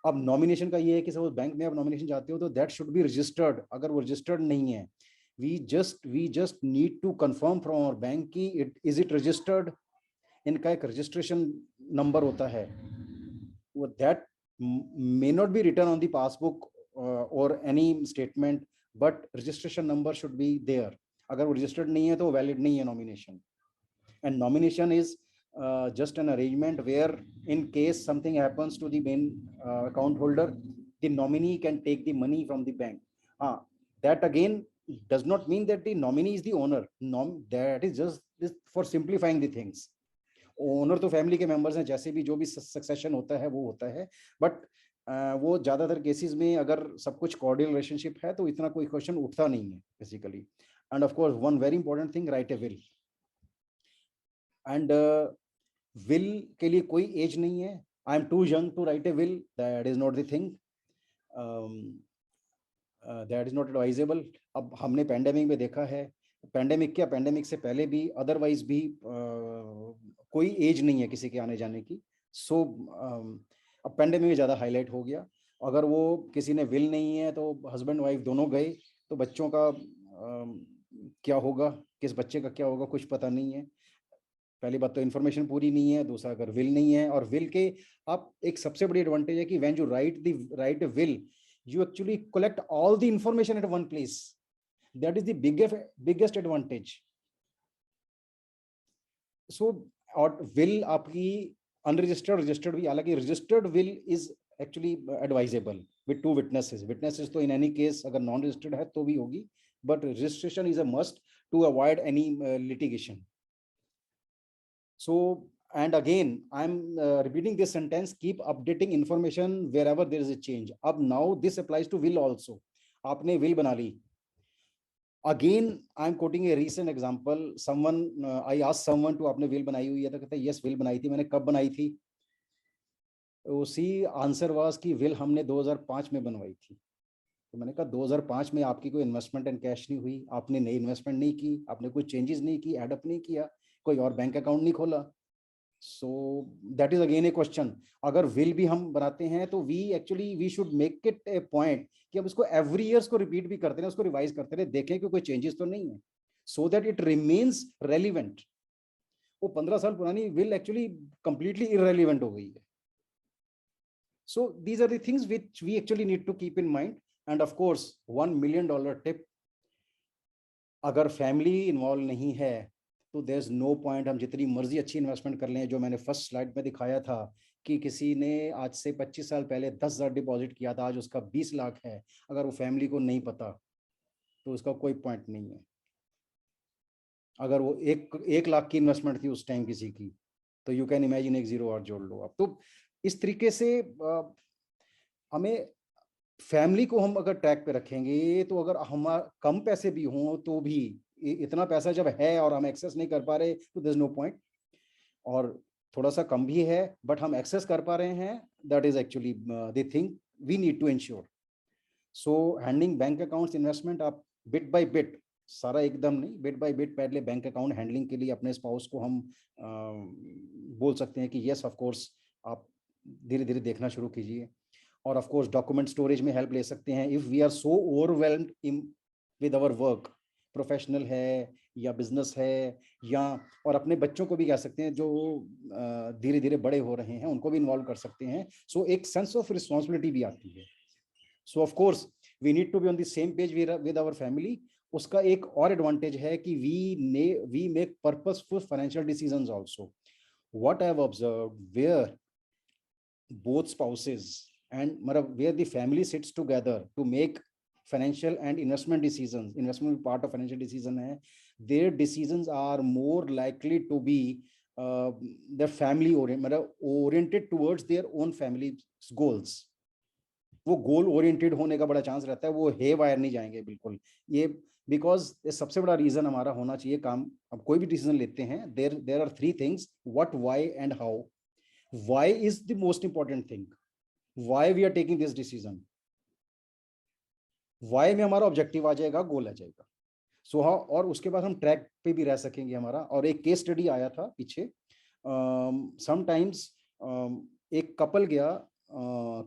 [SPEAKER 1] अब नॉमिनेशन का ये है कि सपोज बैंक में आप नॉमिनेशन जाते हो तो दैट शुड बी रजिस्टर्ड, अगर वो रजिस्टर्ड नहीं है we just need to confirm from our bank कि is it registered। इनका एक रजिस्ट्रेशन नंबर होता है, वो that may not be written on the passbook or any statement, but registration number should be there। अगर वो registered नहीं है तो valid नहीं है nomination। And nomination is just an arrangement where in case something happens to the main account holder, the nominee can take the money from the bank। That again does not mean that the nominee is the owner। That is just for simplifying the things। Owner तो family के members हैं, जैसे भी जो भी succession होता है वो होता है, बट वो ज्यादातर केसेस में अगर सब कुछ कॉर्डियल रिलेशनशिप है तो इतना कोई क्वेश्चन उठता नहीं है basically. And of course one very important thing, write a will. And will के लिए कोई एज नहीं है। I am too young to write a will, that is not the thing, that is not advisable. अब हमने pandemic में देखा है, पैंडेमिक क्या, पैंडेमिक से पहले भी अदरवाइज भी कोई एज नहीं है किसी के आने जाने की। सो अब पैंडेमिक में ज़्यादा हाईलाइट हो गया। अगर वो किसी ने विल नहीं है तो हस्बैंड वाइफ दोनों गए तो बच्चों का क्या होगा, किस बच्चे का क्या होगा, कुछ पता नहीं है। पहली बात तो इन्फॉर्मेशन पूरी नहीं है, दूसरा अगर विल नहीं है, और विल के आप एक सबसे बड़ी एडवांटेज है कि when you right will you actually collect all the information at one place। that is the biggest advantage। so और will आपकी unregistered registered भी, हालांकि registered will is actually advisable with 2 witnesses तो in any case अगर non registered है तो भी होगी, but registration is a must to avoid any litigation। so and again I'm repeating this sentence, keep updating information wherever there is a change। अब now this applies to will also। आपने will बना ली, again I'm quoting a recent example, someone I asked someone to आपने will बनाई हुई है, तो कहता है yes will बनाई थी। मैंने कब बनाई थी, उसी आंसर वाज कि will हमने 2005 में बनवाई थी। तो मैंने कहा 2005 में आपकी कोई इन्वेस्टमेंट एंड कैश नहीं हुई, आपने नई इन्वेस्टमेंट नहीं की, आपने कोई चेंजेस नहीं की, एडअप नहीं किया, कोई और बैंक अकाउंट नहीं खोला। So that is again a question. अगर विल भी हम बनाते हैं तो we should make it a point कि अब इसको एवरी ईयर को रिपीट भी करते रहे, उसको रिवाइज करते रहे, देखें कि कोई चेंजेस तो नहीं है, so that it remains relevant. वो 15 साल पुरानी विल एक्चुअली कंप्लीटली इररेलिवेंट हो गई है। So these are the things which we actually need to keep in mind. And of course $1 million tip, अगर फैमिली इन्वॉल्व नहीं है तो देयर इज नो पॉइंट। हम जितनी मर्जी अच्छी इन्वेस्टमेंट कर लें, जो मैंने फर्स्ट स्लाइड में दिखाया था कि किसी ने आज से 25 साल पहले 10,000 डिपॉजिट किया था, आज उसका 20 लाख है, अगर वो फैमिली को नहीं पता तो उसका कोई पॉइंट नहीं है। अगर वो 1 लाख की इन्वेस्टमेंट थी उस टाइम किसी की, तो यू कैन इमेजिन एक जीरो और जोड़ लो आप। तो इस तरीके से हमें फैमिली को हम अगर ट्रैक पे रखेंगे तो अगर हम कम पैसे भी हों तो भी, इतना पैसा जब है और हम एक्सेस नहीं कर पा रहे तो देयर इज नो पॉइंट, और थोड़ा सा कम भी है बट हम एक्सेस कर पा रहे हैं, that is actually the thing we need to ensure. So handling bank accounts investment, आप बिट बाय बिट, सारा एकदम नहीं, बिट बाय बिट पहले बैंक अकाउंट हैंडलिंग के लिए अपने स्पाउस को हम बोल सकते हैं कि यस ऑफ कोर्स आप धीरे धीरे देखना शुरू कीजिए। और ऑफ कोर्स डॉक्यूमेंट स्टोरेज में हेल्प ले सकते हैं if we are so overwhelmed with our work, professional है या बिजनेस है, या और अपने बच्चों को भी कह सकते हैं जो धीरे धीरे बड़े हो रहे हैं, उनको भी इन्वॉल्व कर सकते हैं। सो एक सेंस ऑफ रिस्पॉन्सिबिलिटी भी आती है। So of course we need to be on the same page with our family. उसका एक और एडवांटेज है कि we make purposeful financial decisions also. What I have observed, where both spouses and where the family sits together to make financial and investment decisions, investment part of financial decision है, their decisions are more likely to be their family oriented towards their own family goals. वो goal oriented होने का बड़ा chance रहता है, वो हे wire नहीं जाएंगे बिल्कुल ये, बिकॉज सबसे बड़ा रीजन हमारा होना चाहिए काम, अब कोई भी डिसीजन लेते हैं, there are 3 things, what, why and how. Why is the most important thing, why we are taking this decision. Why में हमारा ऑब्जेक्टिव आ जाएगा, गोल आ जाएगा. सो हाँ, और उसके बाद हम ट्रैक पे भी रह सकेंगे हमारा. और एक केस स्टडी आया था पीछे, समटाइम्स एक कपल गया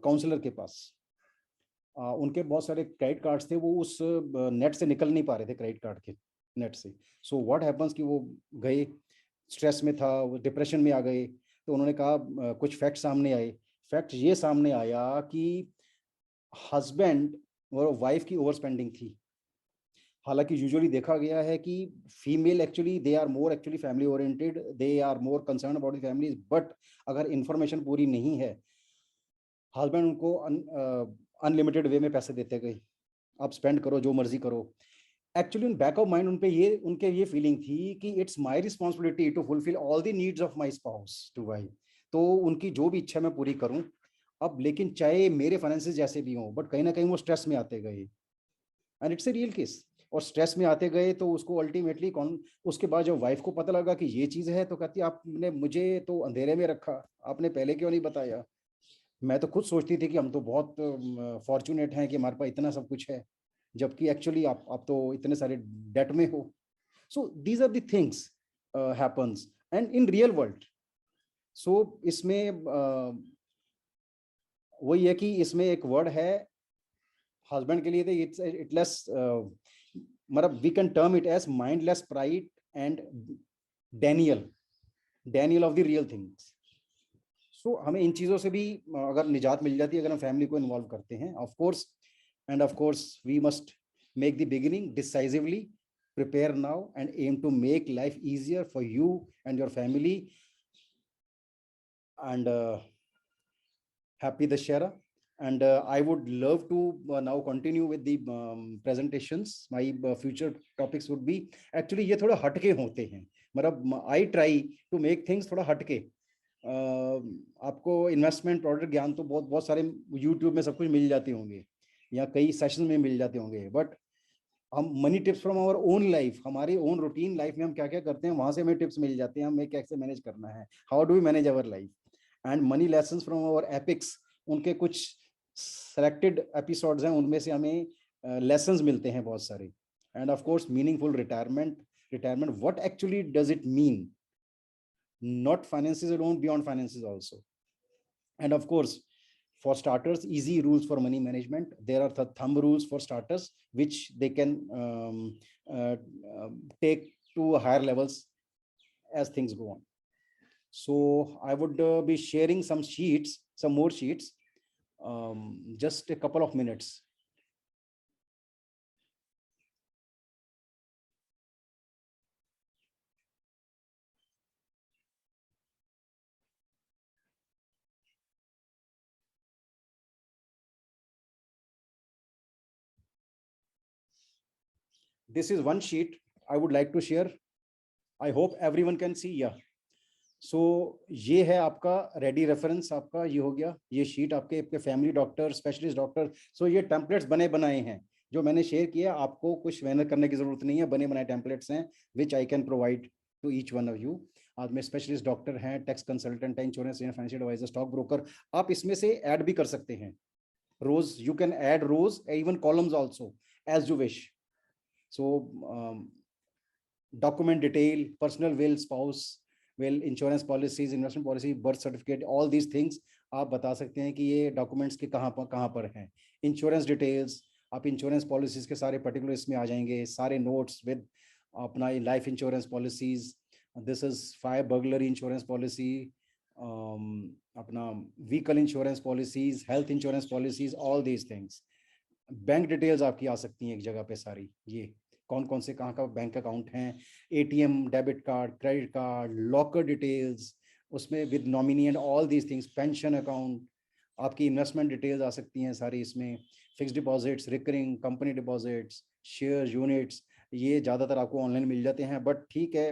[SPEAKER 1] काउंसलर के पास, उनके बहुत सारे क्रेडिट कार्ड्स थे, वो उस नेट से निकल नहीं पा रहे थे, क्रेडिट कार्ड के नेट से. सो व्हाट हैपेंस कि वो गए, स्ट्रेस में था, वो डिप्रेशन में आ गए. तो उन्होंने कहा कुछ फैक्ट सामने आए. फैक्ट ये सामने आया कि हस्बैंड और वाइफ की ओवर स्पेंडिंग थी. हालांकि यूजुअली देखा गया है कि female actually they are more actually family oriented, they are more concern about the families, but अगर इंफॉर्मेशन पूरी नहीं है, हस्बैंड उनको अनलिमिटेड वे में पैसे देते गए, आप स्पेंड करो, जो मर्जी करो. Actually in back of mind उनके ये फीलिंग थी कि it's my responsibility to fulfil all the needs of my spouse to wife. तो उनकी जो भी इच्छा मैं पूरी करूं अब, लेकिन चाहे मेरे फाइनेंसेस जैसे भी हों, बट कहीं ना कहीं वो स्ट्रेस में आते गए, and it's a real case. और स्ट्रेस में आते गए तो उसको अल्टीमेटली उसके बाद जब वाइफ को पता लगा कि ये चीज़ है, तो कहती आपने मुझे तो अंधेरे में रखा, आपने पहले क्यों नहीं बताया. मैं तो खुद सोचती थी कि हम तो बहुत फॉर्चुनेट हैं कि हमारे पास इतना सब कुछ है, जबकि एक्चुअली आप तो इतने सारे डेट में हो. So these are the things happens and in real world. So इसमें वही है कि इसमें एक वर्ड है हस्बैंड के लिए, इटलेस, मतलब we can term it as mindless pride and denial of the real things. So हमें इन चीज़ों से भी अगर निजात मिल जाती है, अगर हम फैमिली को इन्वॉल्व करते हैं, of course, and of course we must make the beginning decisively, prepare now and aim to make life easier for you and your family. And happy Dashera. And I would love to now continue with the presentations. My future topics would be, actually ये थोड़ा हटके होते हैं, मतलब I try to make things थोड़ा हटके. आपको investment product ज्ञान तो बहुत सारे यूट्यूब में सब कुछ मिल जाते होंगे, या कई सेशन में मिल जाते होंगे, बट हम money tips from our own life, हमारी ओन रूटीन लाइफ में हम क्या क्या करते हैं, वहां से हमें टिप्स मिल जाते हैं, हमें कैसे मैनेज करना है, how do we manage our life. And money lessons from our epics, उनके कुछ सेलेक्टेड एपिसोड्स हैं, उनमें से हमें लेसन्स मिलते हैं बहुत सारे. And of course meaningful retirement, what actually does it mean, not finances alone, beyond finances also. And of course, for starters, easy rules for money management. There are thumb rules for starters, which they can take to higher levels as things go on. So I would be sharing some more sheets, just a couple of minutes. This is one sheet I would like to share. I hope everyone can see. Yeah. So ये है आपका ready reference, आपका ये हो गया, ये sheet आपके family doctor, specialist doctor. सो ये टेम्पलेट्स बने बनाए हैं जो मैंने शेयर किया, आपको कुछ मेहनत करने की जरूरत नहीं है, बने बनाए टेम्पलेट्स हैं which I can provide to each one of you. आज में स्पेशलिस्ट डॉक्टर हैं, टैक्स कंसल्टेंट है, insurance, financial advisor, stock broker. आप इसमें से ऐड भी कर सकते हैं rows, you can add rows, even columns also as you wish. So document detail, personal will, spouse will, insurance policies, investment policy, birth certificate, all these things आप बता सकते हैं कि ये डॉक्यूमेंट्स के कहाँ पर हैं. इंश्योरेंस डिटेल्स, आप इंश्योरेंस पॉलिसीज के सारे पर्टिकुलर इसमें आ जाएंगे, सारे नोट्स विद अपना life insurance policies. This is fire burglary insurance policy, अपना vehicle insurance policies, health insurance policies, all these things. Bank details आपकी आ सकती हैं एक जगह पे सारी, ये कौन कौन से कहाँ का बैंक अकाउंट हैं, ATM, debit card, credit card, locker details उसमें with nominee and all these things, pension account, आपकी इन्वेस्टमेंट डिटेल्स आ सकती हैं सारी इसमें, fix deposits, recurring, company deposits, share, units, ये ज़्यादातर आपको ऑनलाइन मिल जाते हैं। बट ठीक है,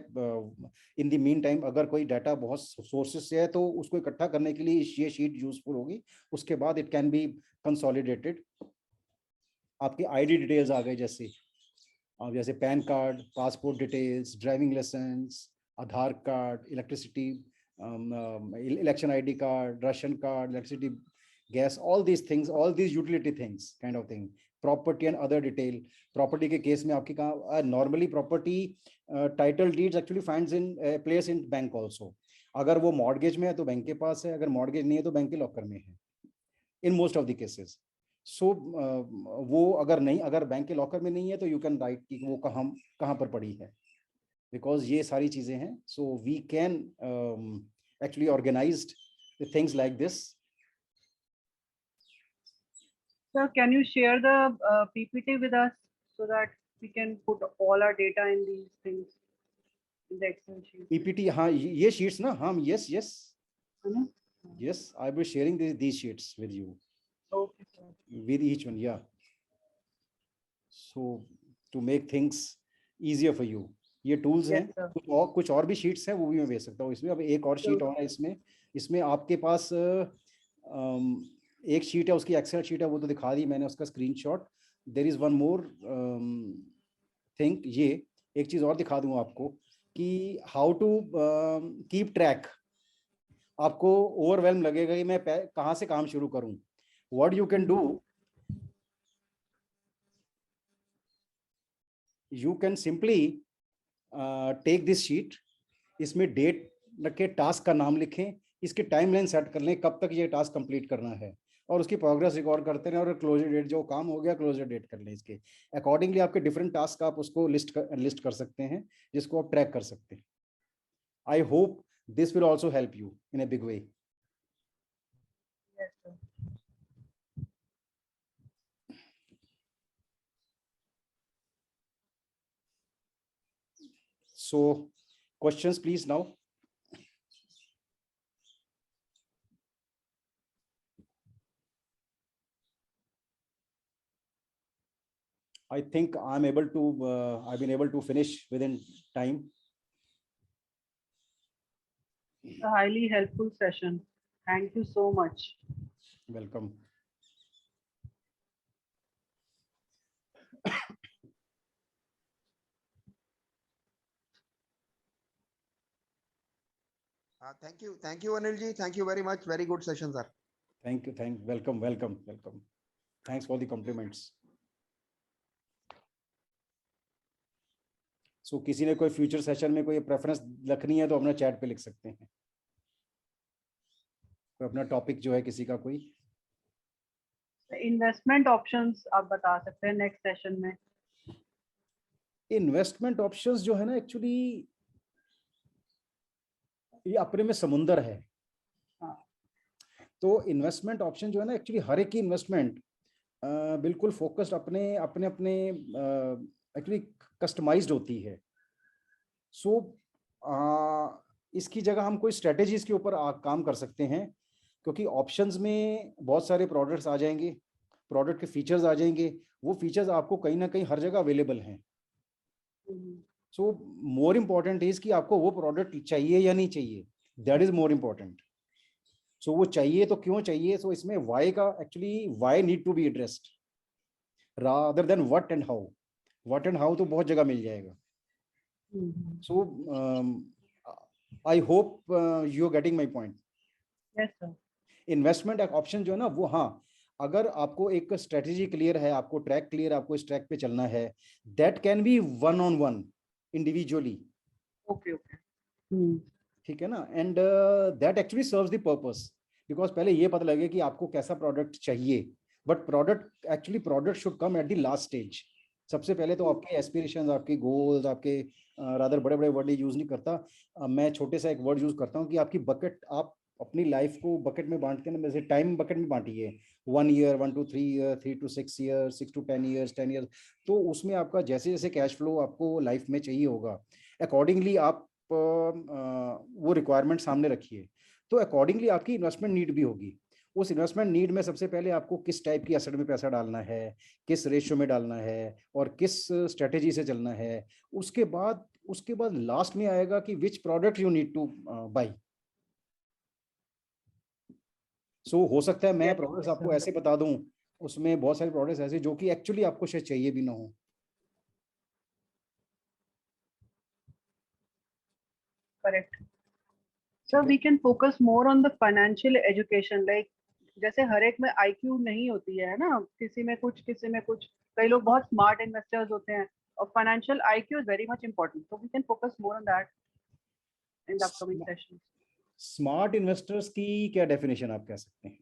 [SPEAKER 1] इन द मीन टाइम अगर कोई डाटा बहुत सोर्सेस से है तो उसको इकट्ठा करने के लिए ये शीट यूजफुल होगी। उसके बाद इट कैन बी कंसोलिडेटेड। आपकी आईडी डिटेल्स आ गए, जैसे PAN card, passport details, driving licence, Aadhaar card, electricity, election ID card, ration card, electricity, gas, all these things, all these utility things kind of thing, property and other detail. Property के case में आपकी कहाँ normally property title deeds actually finds in place in bank also. अगर वो mortgage में है तो bank के पास है, अगर mortgage नहीं है तो बैंक के लॉकर में है in most of the cases. So वो अगर बैंक के लॉकर में नहीं है तो you can write कि वो कहाँ पर पड़ी है, because ये सारी चीजें हैं. So we can actually organized the things like this.
[SPEAKER 2] Sir, can you share the PPT with us so that we can put all our data in these things in the Excel sheet?
[SPEAKER 1] PPT, हाँ ये sheets ना, हाँ yes
[SPEAKER 2] है ना?
[SPEAKER 1] yes, I will be sharing these sheets with you.
[SPEAKER 2] Okay, sir.
[SPEAKER 1] With each one, yeah. So to make things easier for you, ये tools
[SPEAKER 2] Yes,
[SPEAKER 1] हैं.
[SPEAKER 2] sir.
[SPEAKER 1] कुछ और भी शीट्स हैं, वो भी मैं भेज सकता हूँ इसमें. अब एक और शीट और है इसमें आपके पास एक शीट है, उसकी एक्सेल शीट है, वो तो दिखा दी मैंने उसका screenshot. There is one more thing, ये एक चीज और दिखा दूँ आपको कि हाउ टू कीप ट्रैक. आपको ओवरवेल्म लगेगा कि मैं कहाँ से काम शुरू करूँ. What you can do, you can simply take this sheet, इसमें डेट रखे, टास्क का नाम लिखें, इसके टाइमलाइन सेट कर लें कब तक ये टास्क कंप्लीट करना है, और उसकी प्रोग्रेस रिकॉर्ड करते रहें, और क्लोजर डेट, जो काम हो गया क्लोजर डेट कर लें. इसके अकॉर्डिंगली आपके डिफरेंट टास्क आप उसको लिस्ट कर सकते हैं, जिसको आप ट्रैक कर सकते हैं. I hope this will also help you in a big way.
[SPEAKER 2] Yes, sir.
[SPEAKER 1] So questions please now. I think I've been able to finish within time.
[SPEAKER 2] A highly helpful session. Thank you so much.
[SPEAKER 1] Welcome.
[SPEAKER 3] Thank you, Anil ji. Thank you very much. Very good session, sir.
[SPEAKER 1] Thank you. Welcome. Thanks for the compliments. So किसी ने कोई future session में कोई preference रखनी है तो अपना chat पे लिख सकते हैं, कोई अपना टॉपिक जो है किसी का कोई.
[SPEAKER 2] इन्वेस्टमेंट ऑप्शंस आप बता सकते हैं नेक्स्ट सेशन में.
[SPEAKER 1] इन्वेस्टमेंट ऑप्शंस जो है ना, एक्चुअली ये अपने में समुंदर है. तो इन्वेस्टमेंट ऑप्शन जो है ना, एक्चुअली हर एक की इन्वेस्टमेंट बिल्कुल फोकस्ड अपने एक्चुअली कस्टमाइज्ड होती है. सो इसकी जगह हम कोई स्ट्रेटेजीज के ऊपर काम कर सकते हैं, क्योंकि ऑप्शंस में बहुत सारे प्रोडक्ट्स आ जाएंगे, प्रोडक्ट के फीचर्स आ जाएंगे, वो फीचर्स आपको कहीं ना कहीं हर जगह अवेलेबल हैं. सो मोर इम्पॉर्टेंट इज कि आपको वो प्रोडक्ट चाहिए या नहीं चाहिए, that is more important. So वो चाहिए तो क्यों चाहिए, सो इसमें वाई का actually why need to be addressed rather than what and how. What and how तो बहुत जगह मिल जाएगा. So I hope you are getting my point.
[SPEAKER 2] Yes sir.
[SPEAKER 1] Investment option जो है ना वो, हाँ, अगर आपको एक स्ट्रेटेजी क्लियर है, आपको ट्रैक क्लियर, आपको इस ट्रैक पे चलना है, that can be one on one individually.
[SPEAKER 2] Okay.
[SPEAKER 1] ठीक है ना. And that actually serves the purpose, because पहले ये पता लगे कि आपको कैसा प्रोडक्ट चाहिए, but product should come at the last stage. सबसे पहले तो आपके एस्पिरेशंस, आपके गोल्स, आपके रादर बड़े वर्ड यूज नहीं करता मैं, छोटे सा एक वर्ड यूज करता हूँ कि आपकी बकेट, आप अपनी लाइफ को बकेट में बांटते हैं ना, जैसे टाइम बकेट में बांटिए, 1 year, 1 to 3 year, 3 to 6 years, 6 to 10 years, 10 years. तो उसमें आपका जैसे जैसे कैश फ्लो आपको लाइफ में चाहिए होगा, अकॉर्डिंगली आप वो रिक्वायरमेंट सामने रखिए, तो अकॉर्डिंगली आपकी इन्वेस्टमेंट नीड भी होगी. उस इन्वेस्टमेंट नीड में सबसे पहले आपको किस टाइप की एसेट में पैसा डालना है, किस रेशियो में डालना है और किस स्ट्रेटेजी से चलना है। उसके बाद लास्ट में आएगा कि which product you need to buy. So हो सकता है मैं प्रोडक्ट्स आपको ऐसे बता दूं, उसमें बहुत सारे प्रोडक्ट्स ऐसे जो कि एक्चुअली आपको शायद चाहिए भी ना हो।
[SPEAKER 2] Correct. So we can focus more on the financial education. Like जैसे हर एक में IQ नहीं होती है ना, किसी में कुछ किसी में कुछ, कई लोग बहुत स्मार्ट इन्वेस्टर्स होते हैं और financial IQ is very much important. So we can focus more on that in the upcoming sessions.
[SPEAKER 1] Smart investors की क्या डेफिनेशन आप कह सकते हैं?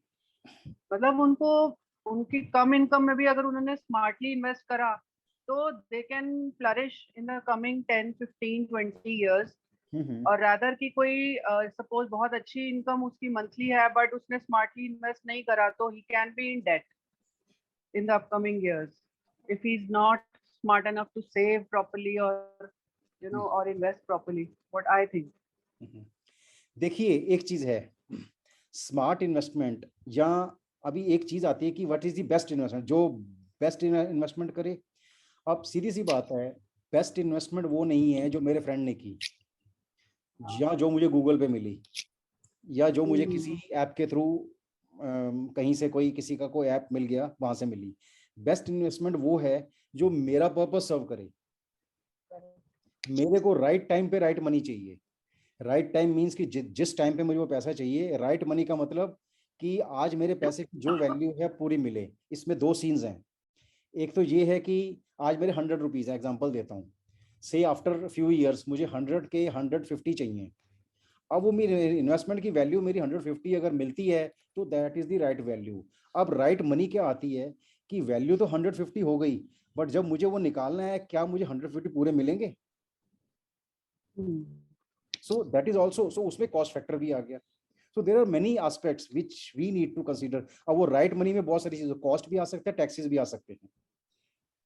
[SPEAKER 2] मतलब उनको उनकी कम इनकम में भी अगर उन्होंने स्मार्टली इन्वेस्ट करा तो they can flourish in the coming 10, 15, 20 years. और रादर की कोई सपोज बहुत अच्छी इनकम उसकी मंथली है बट उसने स्मार्टली इन्वेस्ट नहीं करा तो he can be in debt in the upcoming years if he is not smart enough to save properly और और invest properly, what I think.
[SPEAKER 1] देखिए एक चीज है स्मार्ट इन्वेस्टमेंट, या अभी एक चीज आती है कि what is the best investment, जो बेस्ट इन्वेस्टमेंट करे। अब सीधी सी बात है, बेस्ट इन्वेस्टमेंट वो नहीं है जो मेरे फ्रेंड ने की, या जो मुझे गूगल पे मिली, या जो मुझे किसी ऐप के थ्रू कहीं से कोई किसी का कोई ऐप मिल गया वहां से मिली। बेस्ट इन्वेस्टमेंट वो है जो मेरा पर्पस सर्व करे। मेरे को राइट टाइम पे राइट मनी चाहिए। राइट टाइम मीन्स कि जिस टाइम पे मुझे वो पैसा चाहिए। राइट मनी का मतलब कि आज मेरे पैसे की जो वैल्यू है पूरी मिले। इसमें दो सीन्स हैं। एक तो ये है कि आज मेरे 100 रुपीज है, एग्जाम्पल देता हूँ, से आफ्टर फ्यू ईयर्स मुझे 100 के 150 चाहिए। अब वो मेरी इन्वेस्टमेंट की वैल्यू मेरी 150 अगर मिलती है तो that is the right value. अब राइट मनी क्या आती है कि वैल्यू तो 150 हो गई, बट जब मुझे वो निकालना है क्या मुझे 150 पूरे मिलेंगे? So that is also, so उसमें कॉस्ट फैक्टर भी आ गया। So there are many aspects which we need to consider. अब वो राइट मनी में बहुत सारी चीजें, कॉस्ट भी आ सकते हैं, टैक्सेस भी आ सकते हैं।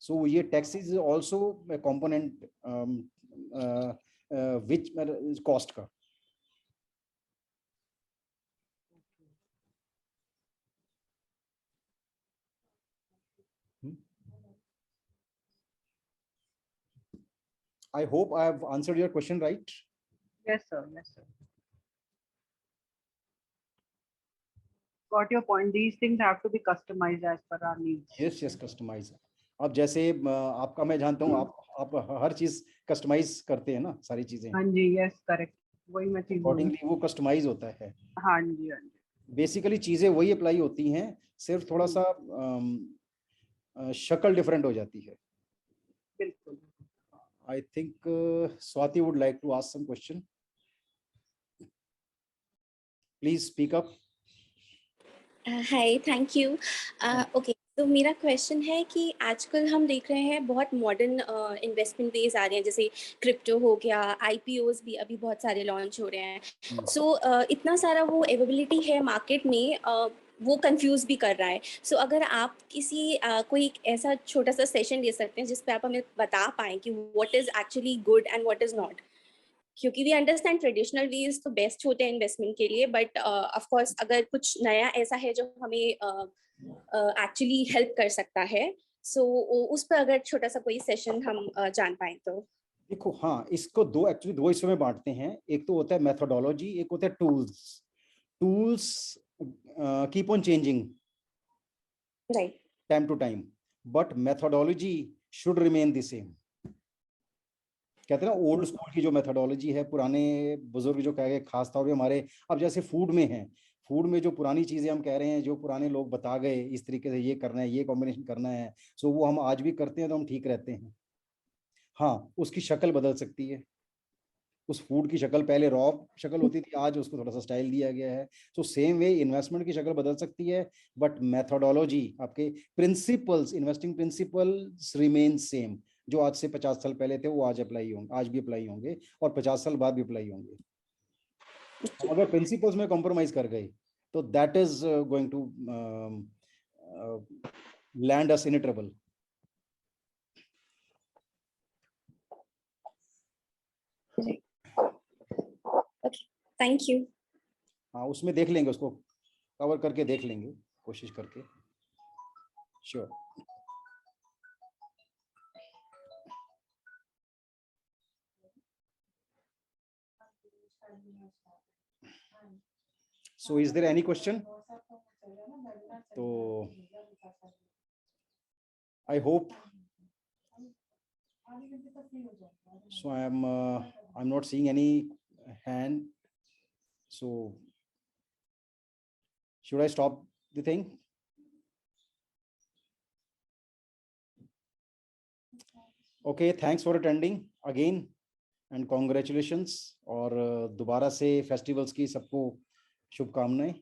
[SPEAKER 1] सो ये taxes is also component which cost का। I hope I have answered your question right.
[SPEAKER 2] Yes sir, yes sir, got your point. These things have to be customized as per our needs.
[SPEAKER 1] Yes, customize. अब जैसे आपका मैं जानता हूँ आप हर चीज customise करते हैं ना, सारी चीजें।
[SPEAKER 2] हाँ जी, यस करेक्ट, वही मैं चीज बोल रही
[SPEAKER 1] अकॉर्डिंगली वो कस्टमाइज होता है।
[SPEAKER 2] हाँ जी हाँ जी।
[SPEAKER 1] बेसिकली चीजें वही अप्लाई होती हैं, सिर्फ थोड़ा सा शक्ल डिफरेंट हो जाती है।
[SPEAKER 2] बिल्कुल।
[SPEAKER 1] I think Swati would like to ask some question, please speak up.
[SPEAKER 4] Hi, thank you. Okay, तो मेरा क्वेश्चन है कि आजकल हम देख रहे हैं बहुत मॉडर्न इन्वेस्टमेंट वेज आ रहे हैं, जैसे क्रिप्टो हो गया, आईपीओज भी अभी बहुत सारे लॉन्च हो रहे हैं। सो इतना सारा वो अवेलेबिलिटी है मार्केट में, वो कंफ्यूज भी कर रहा है। सो अगर आप किसी कोई ऐसा छोटा सा सेशन ले सकते हैं जिस पे आप हमें बता पाएँ कि what is actually good and what is not, क्योंकि वी अंडरस्टैंड ट्रेडिशनल वेज तो बेस्ट होते हैं इन्वेस्टमेंट के लिए, बट ऑफ कोर्स अगर कुछ नया ऐसा है जो हमें एक्चुअली हेल्प कर सकता है, सो उस पर अगर छोटा सा कोई सेशन हम जान पाए तो।
[SPEAKER 1] देखो हाँ, इसको एक्चुअली दो हिस्सों में बांटते हैं। एक तो होता है मेथोडोलॉजी, एक होता है tools. Tools keep on changing
[SPEAKER 4] right,
[SPEAKER 1] time to time, but methodology should remain the same. कहते हैं ना ओल्ड स्कूल की जो मेथोडोलॉजी है, पुराने बुजुर्ग जो कह गए, खास तौर पे हमारे, अब जैसे फूड में है, फूड में जो पुरानी चीजें हम कह रहे हैं, जो पुराने लोग बता गए इस तरीके से ये करना है, ये कॉम्बिनेशन करना है, सो वो हम आज भी करते हैं तो हम ठीक रहते हैं। हाँ, उसकी शक्ल बदल सकती है। उस फूड की शक्ल पहले रॉ शक्ल होती थी, आज उसको थोड़ा सा स्टाइल दिया गया है। सो सेम वे इन्वेस्टमेंट की शक्ल बदल सकती है, बट मेथोडोलॉजी, आपके principles, investing principles remain same. जो आज से 50 साल पहले थे वो आज अप्लाई होंगे, आज भी अप्लाई होंगे, और 50 साल बाद भी अप्लाई होंगे। अगर प्रिंसिपल्स में कॉम्प्रोमाइज कर गए तो that is going to land us in trouble.
[SPEAKER 4] Thank you.
[SPEAKER 1] हाँ, उसमें देख लेंगे उसको कवर करके देख लेंगे, कोशिश करके। Sure. So is there any question? So I hope. So I'm not seeing any hand. So should I stop the thing? Okay, thanks for attending again and congratulations. और दोबारा से फेस्टिवल्स की सबको शुभकामनाएं।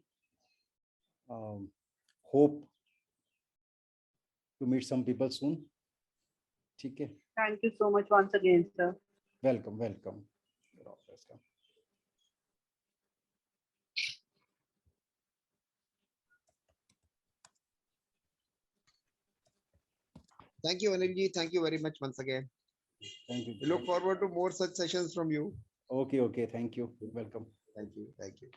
[SPEAKER 1] Hope to meet some people soon. ठीक है।
[SPEAKER 2] Thank you so much once again, sir.
[SPEAKER 1] Welcome, welcome. You're all welcome.
[SPEAKER 3] Thank you, Anil ji. Thank you very much once again.
[SPEAKER 1] Thank you.
[SPEAKER 3] We look forward to more such sessions from you.
[SPEAKER 1] Okay, okay. Thank you. Welcome.
[SPEAKER 3] Thank you. Thank you.